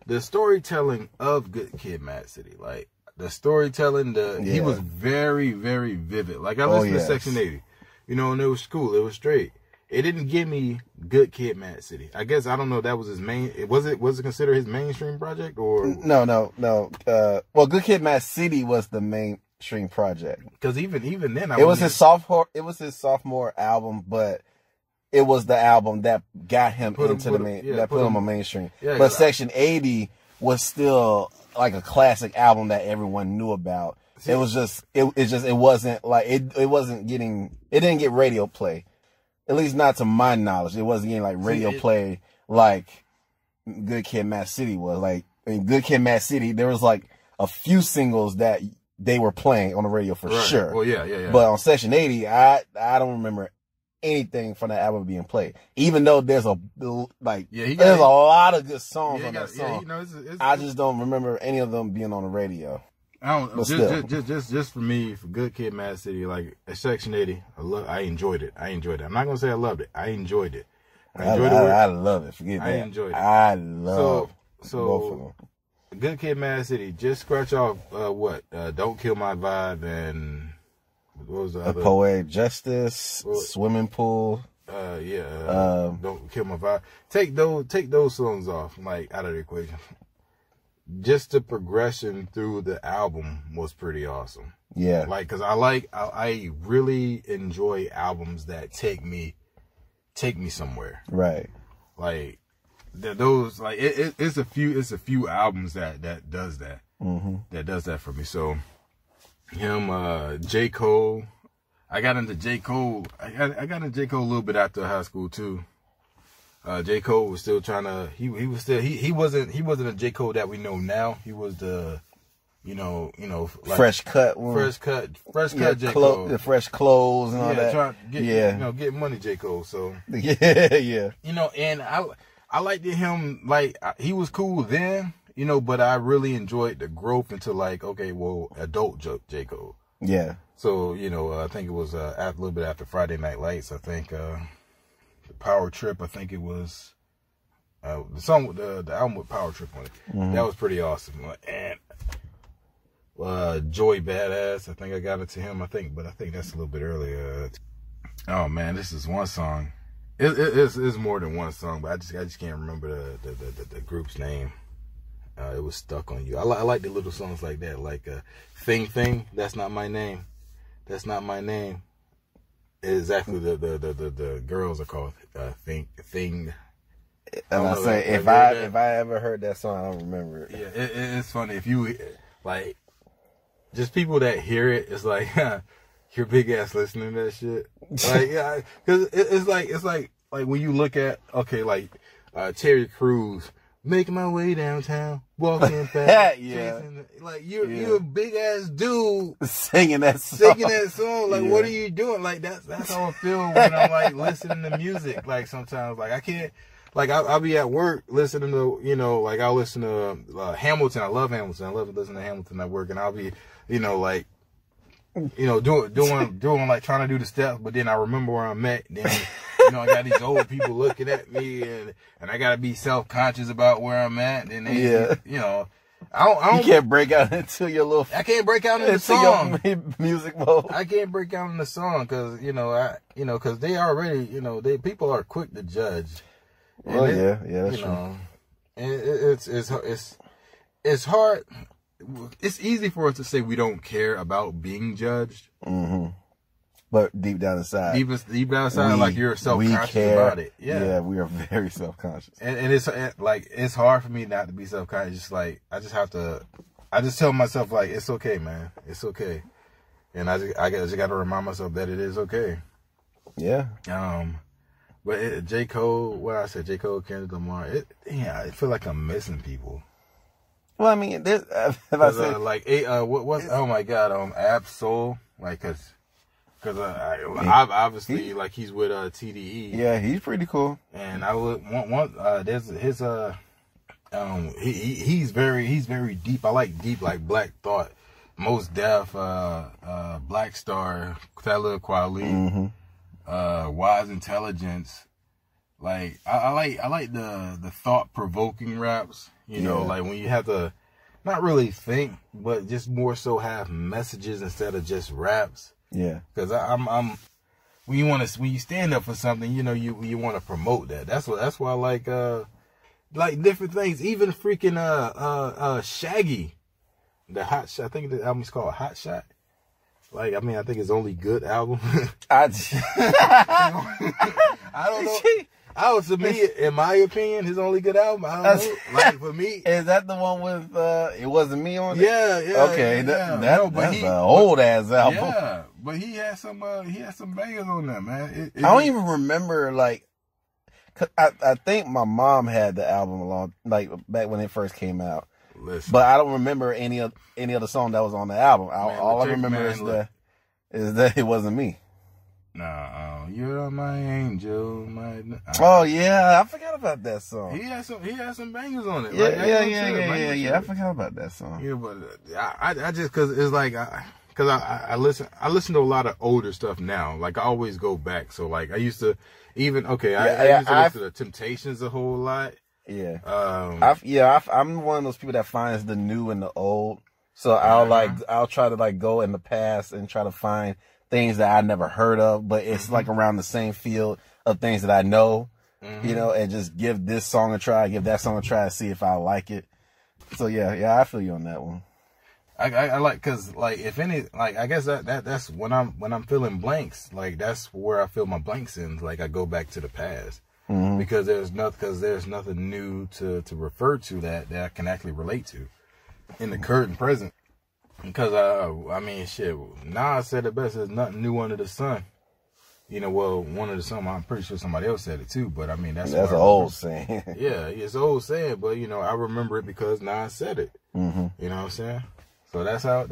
the storytelling of Good Kid, Mad City, like, the storytelling, he was very, very vivid. Like, I listened to Section 80, you know, and it was cool. It was straight. It didn't give me Good Kid, Mad City. I guess, I don't know, that was his main, was it considered his mainstream project, or? No. Well, Good Kid, Mad City was the mainstream project. Because even then, it was his sophomore album, but it was the album that got him Put him- into put the him- main, yeah, that put put him him- on mainstream. Yeah, But 'cause Section 80 was still like a classic album that everyone knew about. It was just, it wasn't like, it wasn't getting, it didn't get radio play. At least not to my knowledge. It wasn't getting like radio play like Good Kid, Mad City was. Like, in Good Kid, Mad City, there was like a few singles that they were playing on the radio for sure. Well, yeah. But on Section 80, I don't remember anything from that album being played. Even though there's a there's a lot of good songs on that song. I just don't remember any of them being on the radio. I don't. But Just for me, for Good Kid, Mad City, like Section 80, I enjoyed it. I'm not gonna say I loved it. I enjoyed it. I love it. Forget that. I enjoyed it. I love both of so them. Good Kid, Mad City. Just scratch off what? Don't Kill My Vibe and what was the other? Poetic Justice, Swimming Pool. Don't Kill My Vibe. Take those songs off, like out of the equation. Just the progression through the album was pretty awesome. Yeah. Like, cause I really enjoy albums that take me somewhere. Right. Like, those, like, it's a few albums that does that. Mm-hmm. That does that for me. So, him, J. Cole. I got into J. Cole. I got into J. Cole a little bit after high school too. J. Cole was still trying to, he wasn't a J. Cole that we know now. He was the, like fresh cut J. Cole. The fresh clothes and all that. Trying to get, get money J. Cole. So, yeah. And I liked him, like, he was cool then, but I really enjoyed the growth into like, okay, well, adult J. Cole. Yeah. So, I think it was a little bit after Friday Night Lights. I think, the Power Trip, I think it was the song with the album with Power Trip on it. Mm-hmm. That was pretty awesome. And Joey Badass, I think I got into him. But I think that's a little bit earlier. Oh man, this is one song. It's more than one song, but I just can't remember the group's name. It was Stuck on You. I like the little songs like that, like Thing. That's not my name. That's not my name. Exactly, the girls are called Thing. And I say, if I ever heard that song, I don't remember it. Yeah, it's funny if you like, just people that hear it. It's like your big ass listening to that shit. Like, yeah, because it's like when you look at Terry Crews. Making my way downtown, walking fast. Yeah. Like, you're a big ass dude singing that song. Like, what are you doing? Like, that's how I feel when I'm like listening to music. Like, sometimes, like, I can't, like, I'll be at work listening to, like, I'll listen to Hamilton. I love Hamilton. I love listening to Hamilton at work, and I'll be, like, doing like trying to do the steps, but then I remember where I'm at. Then, I got these old people looking at me, and I gotta be self-conscious about where I'm at. And they, I don't. You can't break out into your little. I can't break out into the song. Your music mode. I can't break out in the song because because they already, people are quick to judge. Oh yeah, that's true. And it's hard. It's easy for us to say we don't care about being judged. Mm-hmm. But deep down inside, like you're self-conscious about it. Yeah, we are very self-conscious. And it's like, it's hard for me not to be self-conscious. Just like, I just tell myself, like, it's okay, man. It's okay. And I just got to remind myself that it is okay. Yeah. But J. Cole, J. Cole, Kendrick Lamar, I feel like I'm missing people. Well, I mean, there's, if I say, oh my God, Ab-Soul, like, cause obviously, like, he's with TDE. Yeah, he's pretty cool. And I would want there's his he's very deep. I like deep, like Black Thought, Most Def, Black Star, Talib Kweli, Wise Intelligence. Like, I like the thought provoking raps. Like when you have to not really think, but just more so have messages instead of just raps. Yeah. Because I'm when you stand up for something, you want to promote that. That's why I like different things. Even freaking Shaggy, the Hot Shot. I think the album's called Hot Shot. Like, I think it's only good album. I I would submit, in my opinion, his only good album. I don't know. Like for me, is that the one with It Wasn't Me on it? Yeah. Okay, that's an old ass album. Yeah, but he had some bangers on that, man. I don't even remember like. Cause I think my mom had the album back when it first came out. Listen. But I don't remember any other song that was on the album. All I remember is that It Wasn't Me. Nah, you're my angel, oh yeah, I forgot about that song. He had some bangers on it. Yeah. I forgot about that song. Yeah, but I just cause it's like I listen to a lot of older stuff now. Like I always go back. So like I used to I used to listen to the Temptations a whole lot. Yeah. I'm one of those people that finds the new and the old. So I'll try to like go in the past and try to find things that I never heard of, but it's like around the same field of things that I know, and just give this song a try, give that song a try, see if I like it. So yeah, I feel you on that one. I like, cause like if any, like I guess that's when I'm feeling blanks, like that's where I feel my blanks in. Like I go back to the past because there's nothing new to refer to that I can actually relate to in the current and present. Because I mean, shit. Nas said it best. There's nothing new under the sun. One of the some. I'm pretty sure somebody else said it too. But I mean, that's an old saying. Yeah, it's an old saying. But I remember it because Nas said it. You know what I'm saying? So that's how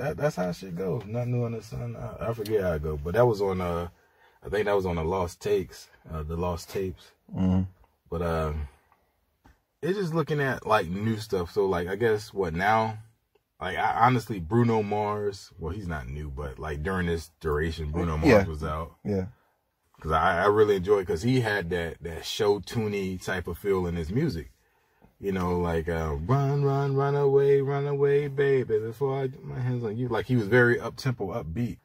shit goes. Nothing new under the sun. I forget how it goes. But that was on I think that was on the Lost Tapes. But it's just looking at like new stuff. So like I guess what now. Like, honestly, Bruno Mars, well, he's not new, but, like, during this duration, Bruno Mars was out. Yeah. Because I really enjoyed it because he had that show tuney type of feel in his music. Like, run away, baby, before I get my hands on you. Like, he was very up-tempo, upbeat.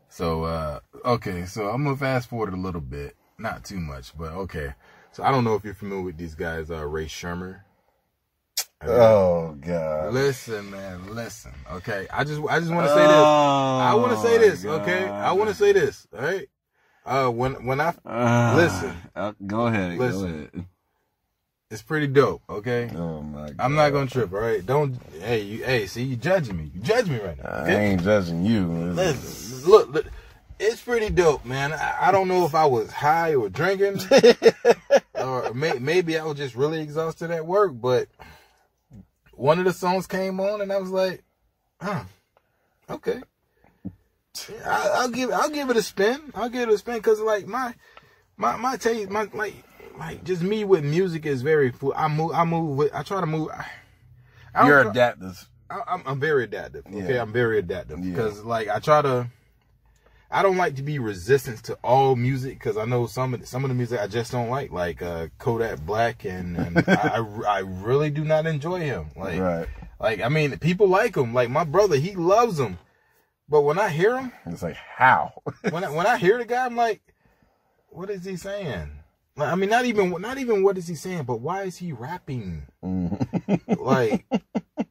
So, okay, so I'm going to fast forward a little bit. Not too much, but okay. So, I don't know if you're familiar with these guys, Ray Shermer. Oh God! Listen, man. Listen. Okay. I just want to say this. I want to say this. God. Okay. I want to say this. All right. When I listen. Go ahead. Listen. Go ahead. It's pretty dope. Okay. Oh my God. I'm not gonna trip. All right. Don't. Hey. See, you judging me. You judge me right now. Okay? I ain't judging you. Listen. Look. It's pretty dope, man. I don't know if I was high or drinking, or maybe I was just really exhausted at work, but. One of the songs came on, and I was like, okay. I'll give it a spin. I'll give it a spin because like my taste, like just me with music is very fluid. I try to move. You're adaptive. I'm very adaptive. Okay, Yeah. I'm very adaptive because like I don't like to be resistant to all music because I know some of the music I just don't like Kodak Black and I really do not enjoy him. Like I mean, people like him. Like my brother, he loves him. But when I hear him, it's like how? when I hear the guy, I'm like, what is he saying? Like, I mean, not even what is he saying, but why is he rapping? Like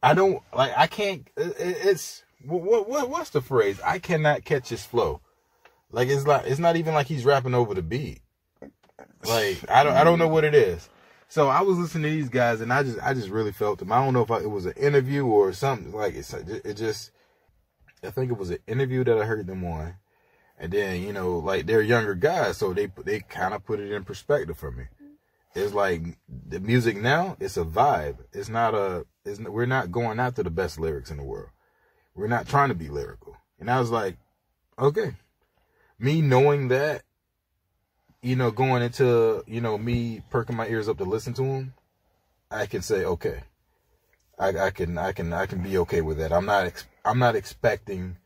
I don't like. I can't. It's what's the phrase? I cannot catch his flow. Like it's not even like he's rapping over the beat. Like I don't know what it is. So I was listening to these guys and I just really felt them. I don't know if it was an interview or something. Like it just I think it was an interview that I heard them on, and then like they're younger guys, so they kind of put it in perspective for me. It's like the music now, it's a vibe. We're not going after the best lyrics in the world. We're not trying to be lyrical. And I was like, okay. Me knowing that, going into, me perking my ears up to listen to them, I can say, okay, I can be okay with that. I'm not expecting,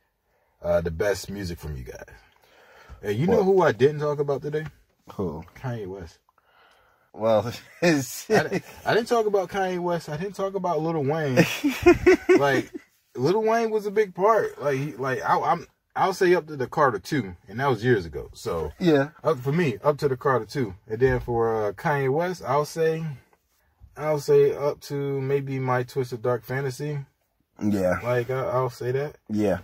the best music from you guys. Hey, know who I didn't talk about today? Who? Kanye West. Well, I didn't talk about Kanye West. I didn't talk about Lil Wayne. Like, Lil Wayne was a big part. I'll say up to the Carter 2, and that was years ago. So yeah, for me, up to the Carter 2, and then for Kanye West, I'll say up to maybe My Twisted Dark Fantasy. Yeah, like I'll say that. Yeah,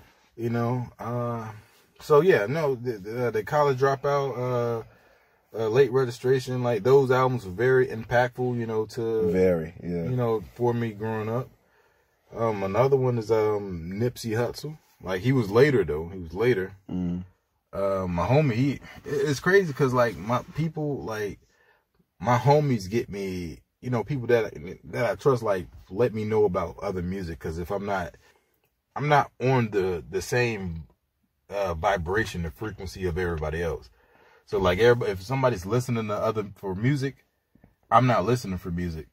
So yeah, no, the College Dropout, Late Registration, like those albums were very impactful, for me growing up. Another one is Nipsey Hussle. Like he was later though. He was later. Mm. My homie, it's crazy because like my homies get me, people that I trust, like let me know about other music. Because if I'm not on the same vibration, the frequency of everybody else. So like if somebody's listening for music, I'm not listening for music,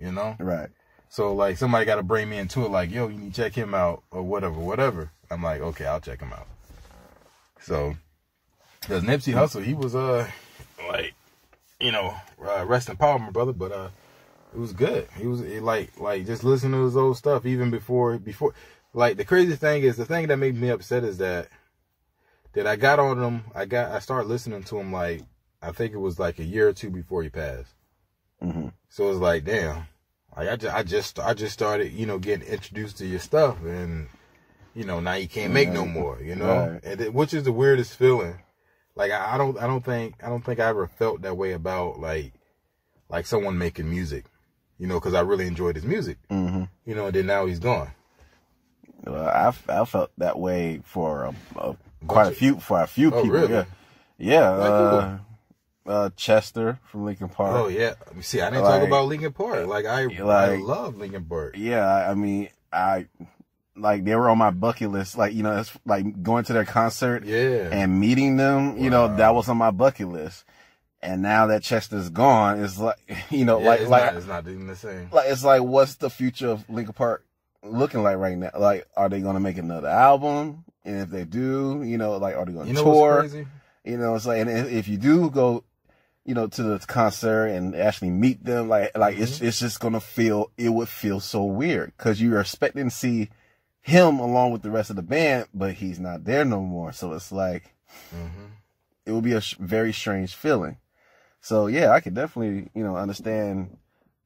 Right. So like somebody got to bring me into it, like, yo, you need to check him out or whatever. I'm like, okay, I'll check him out. So, because Nipsey Hussle, he was rest in power, my brother, but it was good. He was like just listening to his old stuff even before. Like the crazy thing is, the thing that made me upset is that I got on him. I started listening to him like I think it was like a year or two before he passed. Mm-hmm. So it was like, damn. Like I just started, getting introduced to your stuff, and now you can't make no more, Right. and which is the weirdest feeling. Like I don't think I ever felt that way about like someone making music, because I really enjoyed his music, Mm-hmm. And then now he's gone. I felt that way for a few people. Really? Yeah. Chester from Linkin Park. Oh yeah. See, I didn't talk about Linkin Park. Like I love Linkin Park. Yeah, I mean, like they were on my bucket list. Like it's like going to their concert. Yeah. And meeting them. That was on my bucket list. And now that Chester's gone, it's like it's not even the same. Like it's like, what's the future of Linkin Park looking like right now? Like, are they gonna make another album? And if they do, like, are they gonna tour? What's crazy? It's like, and if you do go, to the concert and actually meet them, like Mm-hmm. it's just gonna it would feel so weird because you're expecting to see him along with the rest of the band, but he's not there no more. So it's like, it would be a very strange feeling. So yeah, I could definitely, understand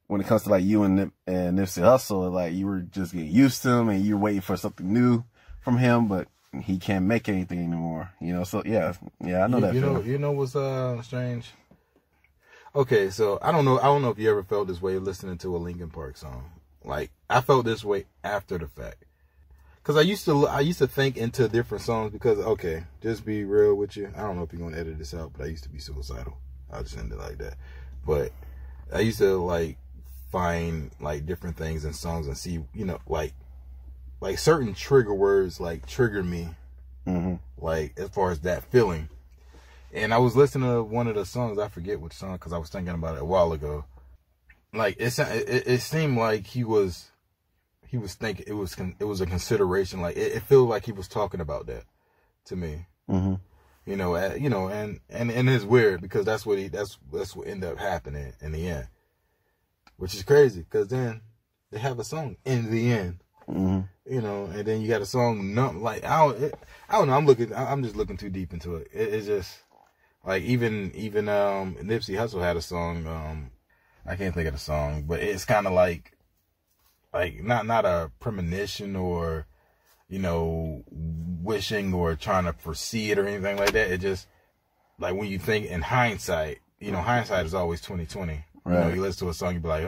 when it comes to like you and Nipsey Hussle, like you were just getting used to him and you're waiting for something new from him, but he can't make anything anymore, So yeah, I know that feeling. You know what's strange? Okay, so I don't know if you ever felt this way listening to a Linkin Park song. Like I felt this way after the fact, because I used to think into different songs. Because okay, just be real with you. I don't know if you're gonna edit this out, but I used to be suicidal. I'll just end it like that. But I used to like find like different things in songs and see, like certain trigger words like trigger me, like as far as that feeling. And I was listening to one of the songs, I forget which song, because I was thinking about it a while ago. Like it seemed like he was thinking it was a consideration. Like it felt like he was talking about that to me. Mm-hmm. And it's weird because that's what ended up happening in the end, which is crazy because then they have a song in the end. Mm-hmm. And then you got a song like I don't know. I'm just looking too deep into it. It's just like even Nipsey Hussle had a song. I can't think of the song, but it's kind of like not a premonition or wishing or trying to foresee it or anything like that. It just like when you think in hindsight, hindsight is always 20/20. Right. You listen to a song, you be like,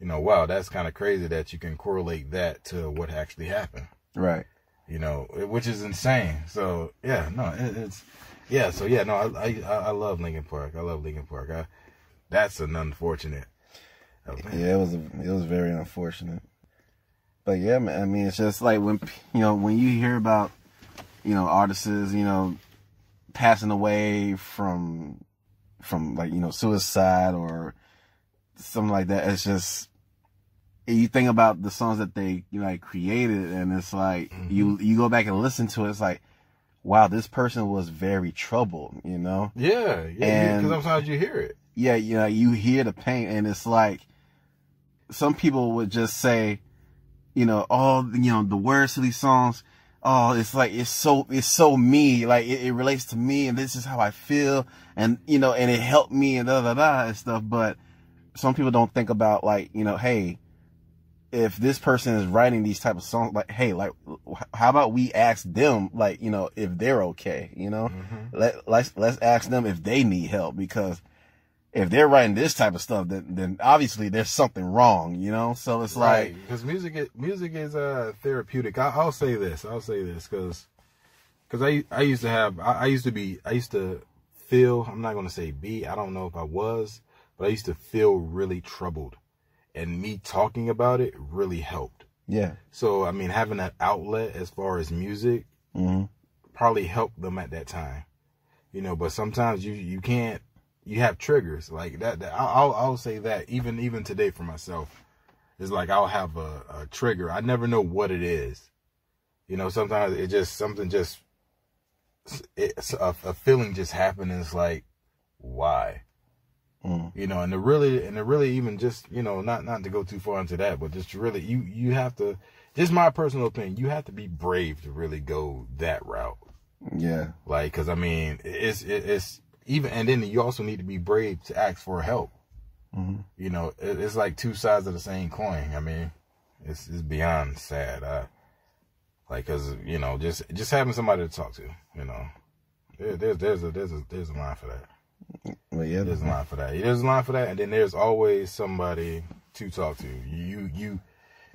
wow, that's kind of crazy that you can correlate that to what actually happened. Right. Which is insane. So yeah, no, it's yeah. So yeah, no, I love Linkin Park. I love Linkin Park. That's an unfortunate. Yeah, it was very unfortunate. But yeah, man, I mean, it's just like when you hear about artists passing away from like suicide or something like that. It's just you think about the songs that they created, and it's like you go back and listen to it. It's like, wow, this person was very troubled, Yeah, and because sometimes you hear it. Yeah, you hear the pain, and it's like some people would just say, the words to these songs, oh, it's like it's so me, like it relates to me, and this is how I feel, and and it helped me and and stuff. But some people don't think about hey, if this person is writing these type of songs, like, hey, like, how about we ask them, like, you know, if they're okay, you know, let's ask them if they need help, because if they're writing this type of stuff, then obviously there's something wrong, you know? So it's like, because music is therapeutic. I'll say this because I used to feel, I'm not going to say I don't know if I was, but I used to feel really troubled, and me talking about it really helped. Yeah. So, I mean, having that outlet as far as music probably helped them at that time, you know, but sometimes you can't, you have triggers like that. I'll say that even today for myself, it's like I'll have a trigger. I never know what it is. You know, sometimes it just, it's a feeling just happened, and it's like, why? You know, and it really even just, you know, not to go too far into that, but just really, you have to, just my personal opinion, you have to be brave to really go that route. Yeah. Like, cause I mean, it's even, and then you also need to be brave to ask for help. You know, it's like two sides of the same coin. I mean, it's beyond sad. Like, cause, you know, just having somebody to talk to, you know, there's a line for that. Well, yeah, there's a line for that. There's a line for that, and then there's always somebody to talk to.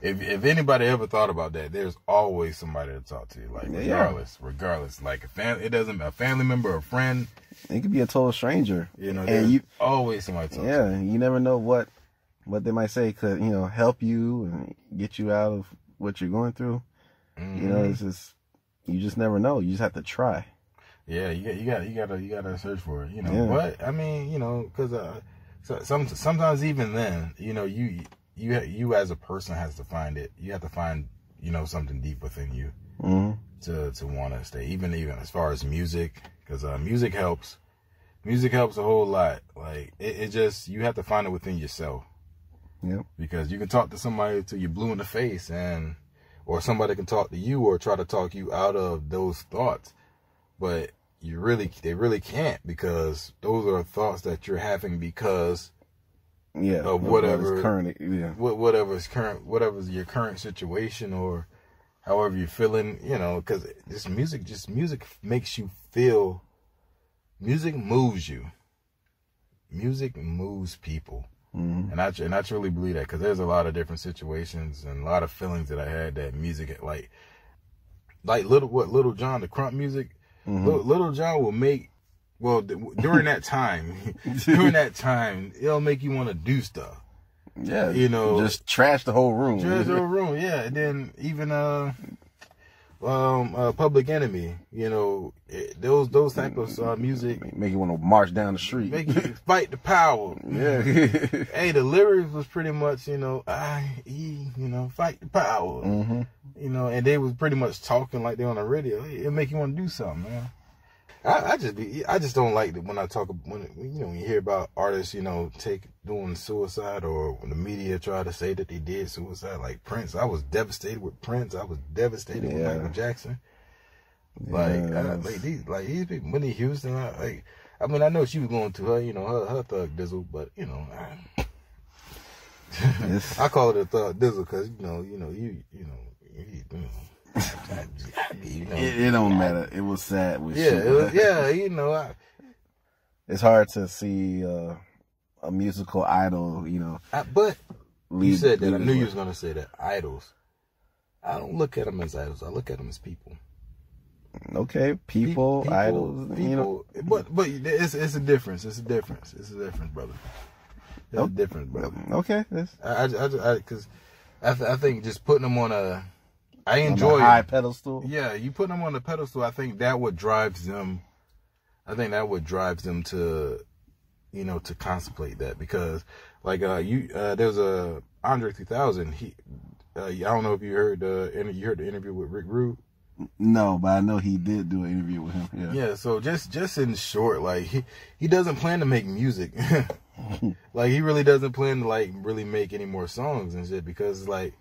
If anybody ever thought about that, there's always somebody to talk to. Like, regardless. Like, a family member, a friend. It could be a total stranger. You know, there's always somebody to talk to. Yeah, you never know what they might say could, you know, help you and get you out of what you're going through. You know, it's just, you just never know. You just have to try. Yeah, you gotta search for it. You know, but I mean, you know, because sometimes even then, you know, you as a person has to find it. You have to find, you know, something deep within you to want to stay. Even as far as music, because music helps. Music helps a whole lot. Like it just, you have to find it within yourself. Yeah. Because you can talk to somebody till you're blue in the face, or somebody can talk to you or try to talk you out of those thoughts. But they really can't, because those are thoughts that you're having because of whatever current, whatever's your current situation, or however you're feeling, you know, because this music makes you feel, music moves you. Music moves people. And I truly believe that, because there's a lot of different situations and a lot of feelings that I had that music, like Little John, the crunk music, Little John will make, during that time, it'll make you want to do stuff. Yeah. You know, just trash the whole room. Yeah. And then even, Public Enemy, you know, those type of music make you want to march down the street, make you fight the power. Yeah. Hey, the lyrics was pretty much, you know, you know, fight the power. You know, and they was pretty much talking like they on the radio. It make you want to do something, man. I just don't like it when you hear about artists, you know, doing suicide, or when the media try to say that they did suicide, like Prince. I was devastated with Prince. I was devastated with Michael Jackson. Like these people, Whitney Houston. I mean, I know she was going through her, you know, her thug dizzle, but you know, I call it a thug dizzle because you know. It don't matter. It was sad. You know. It's hard to see a musical idol, you know. But you said that. I knew you was gonna say that. Idols. I don't look at them as idols. I look at them as people. Okay, people, idols. You know. But it's a difference. It's a difference, brother. It's a difference, brother. Okay. Because I think just putting them on I enjoy on a high pedestal. Yeah, you put them on a pedestal. I think that what drives them. To, you know, to contemplate that, because like there's a Andre 3000. I don't know if you heard the interview with Rick Rude. No, but I know he did do an interview with him. Yeah. Yeah. So just in short, like he doesn't plan to make music. Like he really doesn't plan to like really make any more songs and shit, because like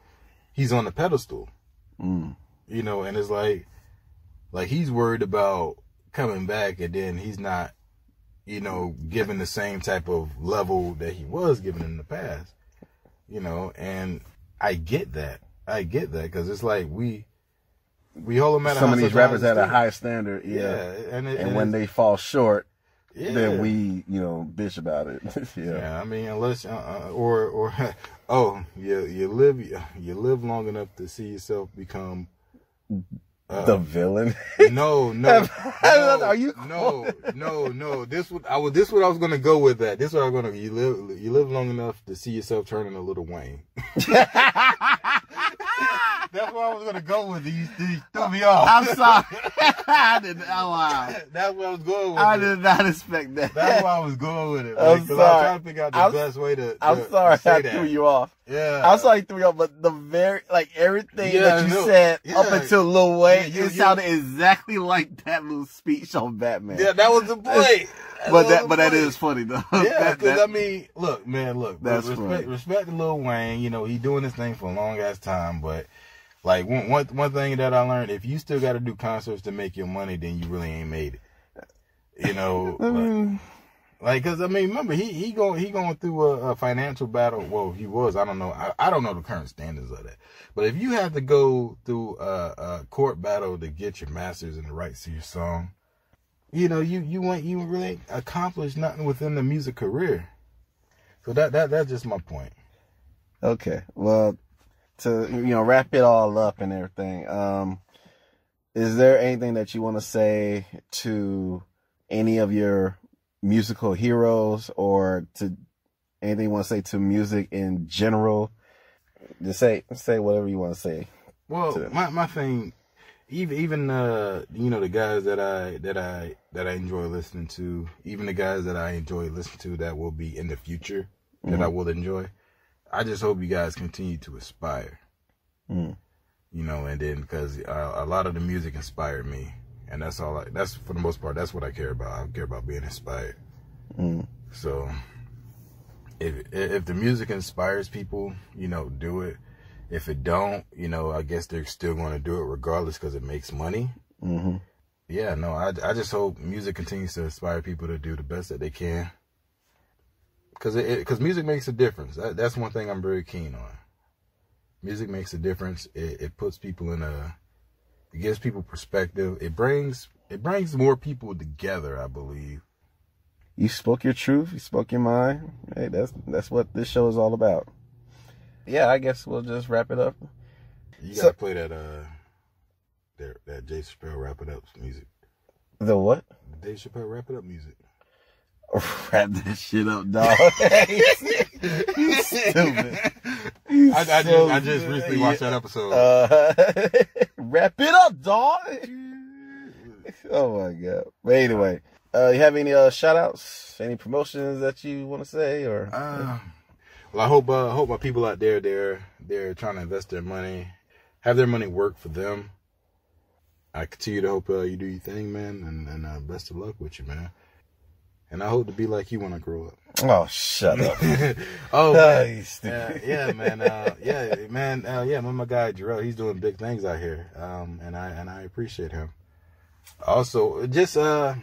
he's on the pedestal. You know, and it's like he's worried about coming back, and then he's not, you know, given the same type of level that he was given in the past, you know, and I get that because it's like we hold them at some of these rappers at a high standard, and when they fall short, yeah, then we bitch about it. Yeah, I mean, unless or oh, you live long enough to see yourself become the villain. No. Are you? No. This what I was gonna go with. That this what I was gonna. You live long enough to see yourself turning a Little Wayne. That's what I was gonna go with. These threw me off. I'm sorry. I didn't. Oh wow. That's what I was going with. I did not expect that. That's why I was going with it. I'm sorry. I was trying to figure out the best way to. I'm sorry to I say threw that. you off. Yeah. I'm sorry I threw you off, but the everything that you said up until Lil Wayne, it sounded exactly like that little speech on Batman. Yeah, that was the point. That is funny though. Yeah, because I mean, look. That's respect to Lil Wayne. He doing this thing for a long ass time, but like one thing that I learned: if you still got to do concerts to make your money, then you really ain't made it. Because I mean, remember he going through a financial battle. Well, he was. I don't know. I don't know the current standards of that. But if you have to go through a court battle to get your masters and the rights to your song, you really accomplished nothing within the music career. So that's just my point. Okay. Well, to wrap it all up and everything, is there anything that you want to say to any of your musical heroes, or to anything you want to say to music in general? Just say whatever you want to say. Well, my thing, even the guys that I enjoy listening to, even the guys that I enjoy listening to that will be in the future that I will enjoy. I just hope you guys continue to aspire. And then because a lot of the music inspired me, and that's all. That's for the most part. That's what I care about. I care about being inspired. So if the music inspires people, do it. If it don't, I guess they're still going to do it regardless because it makes money. Yeah, no, I just hope music continues to inspire people to do the best that they can. Because music makes a difference. That's one thing I'm very keen on. Music makes a difference. It puts people it gives people perspective. It brings more people together, I believe. You spoke your truth. You spoke your mind. Hey, that's what this show is all about. Yeah, I guess we'll just wrap it up. You gotta play that Dave Chappelle Wrap It Up music. The what? Dave Chappelle Wrap It Up music. Wrap that shit up, dog. You stupid. I just recently watched that episode. Wrap it up, dog. Oh my god. But anyway, you have any shout outs, any promotions that you want to say, or? Well, I hope my people out there, they're trying to invest their money, have their money work for them. I continue to hope you do your thing, man, and best of luck with you, man. And I hope to be like you when I grow up. Oh, shut up. Oh, man. Yeah, man. Yeah, my guy Jarrell, he's doing big things out here. And I appreciate him. Also, just I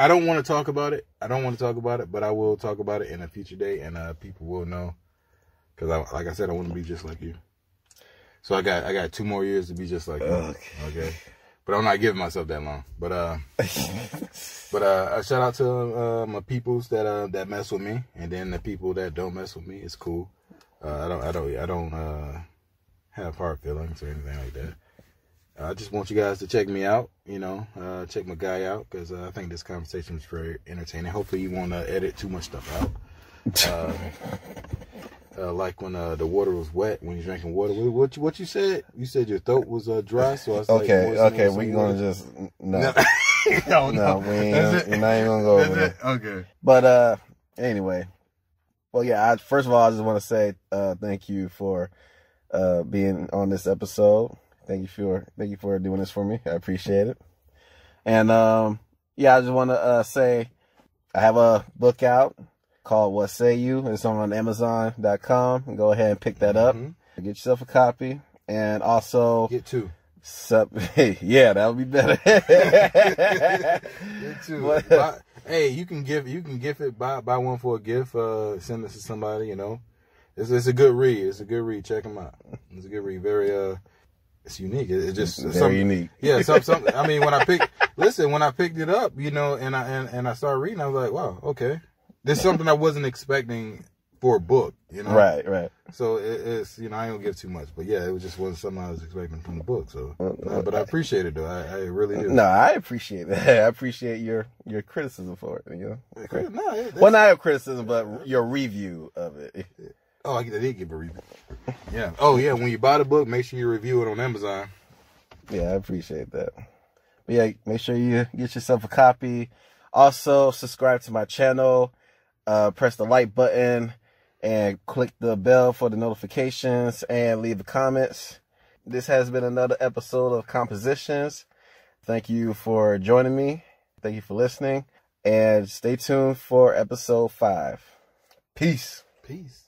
don't want to talk about it. But I will talk about it in a future day, and people will know. Because, like I said, I want to be just like you. So I got 2 more years to be just like you. Okay. But I'm not giving myself that long. But a shout out to my peoples that mess with me, and then the people that don't mess with me. It's cool. I don't have hard feelings or anything like that. I just want you guys to check me out. Check my guy out, because I think this conversation was very entertaining. Hopefully you won't edit too much stuff out. Like when the water was wet, when you're drinking water. What you said? You said your throat was dry, so I was okay, we're gonna just no, we're not even gonna go over there. Okay, but anyway, well, yeah. First of all, I just want to say thank you for being on this episode. Thank you for doing this for me. I appreciate it. And yeah, I just want to say I have a book out called What Say You. It's on Amazon.com. Go ahead and pick that up. Get yourself a copy. And also get 2. Yeah, that would be better. Get 2. Hey, you can give it, buy one for a gift, send it to somebody, It's a good read. It's a good read. Check them out. It's a good read. Very it's unique. It's just very unique. Yeah, something. I mean, when I picked it up, you know, and I started reading, I was like, wow, okay, this is something I wasn't expecting for a book, you know. Right. So it's, you know, I ain't gonna give too much, but yeah, it was just wasn't something I was expecting from the book. So, but I appreciate it though. I really do. No, I appreciate that. I appreciate your criticism for it. You know. No, well, not your criticism, but your review of it. Oh, I did give a review. Yeah. Oh yeah. When you buy the book, make sure you review it on Amazon. Yeah, I appreciate that. But yeah, make sure you get yourself a copy. Also, subscribe to my channel. Press the like button. And click the bell for the notifications and leave the comments. This has been another episode of Compositions. Thank you for joining me. Thank you for listening. And stay tuned for episode 5. Peace. Peace.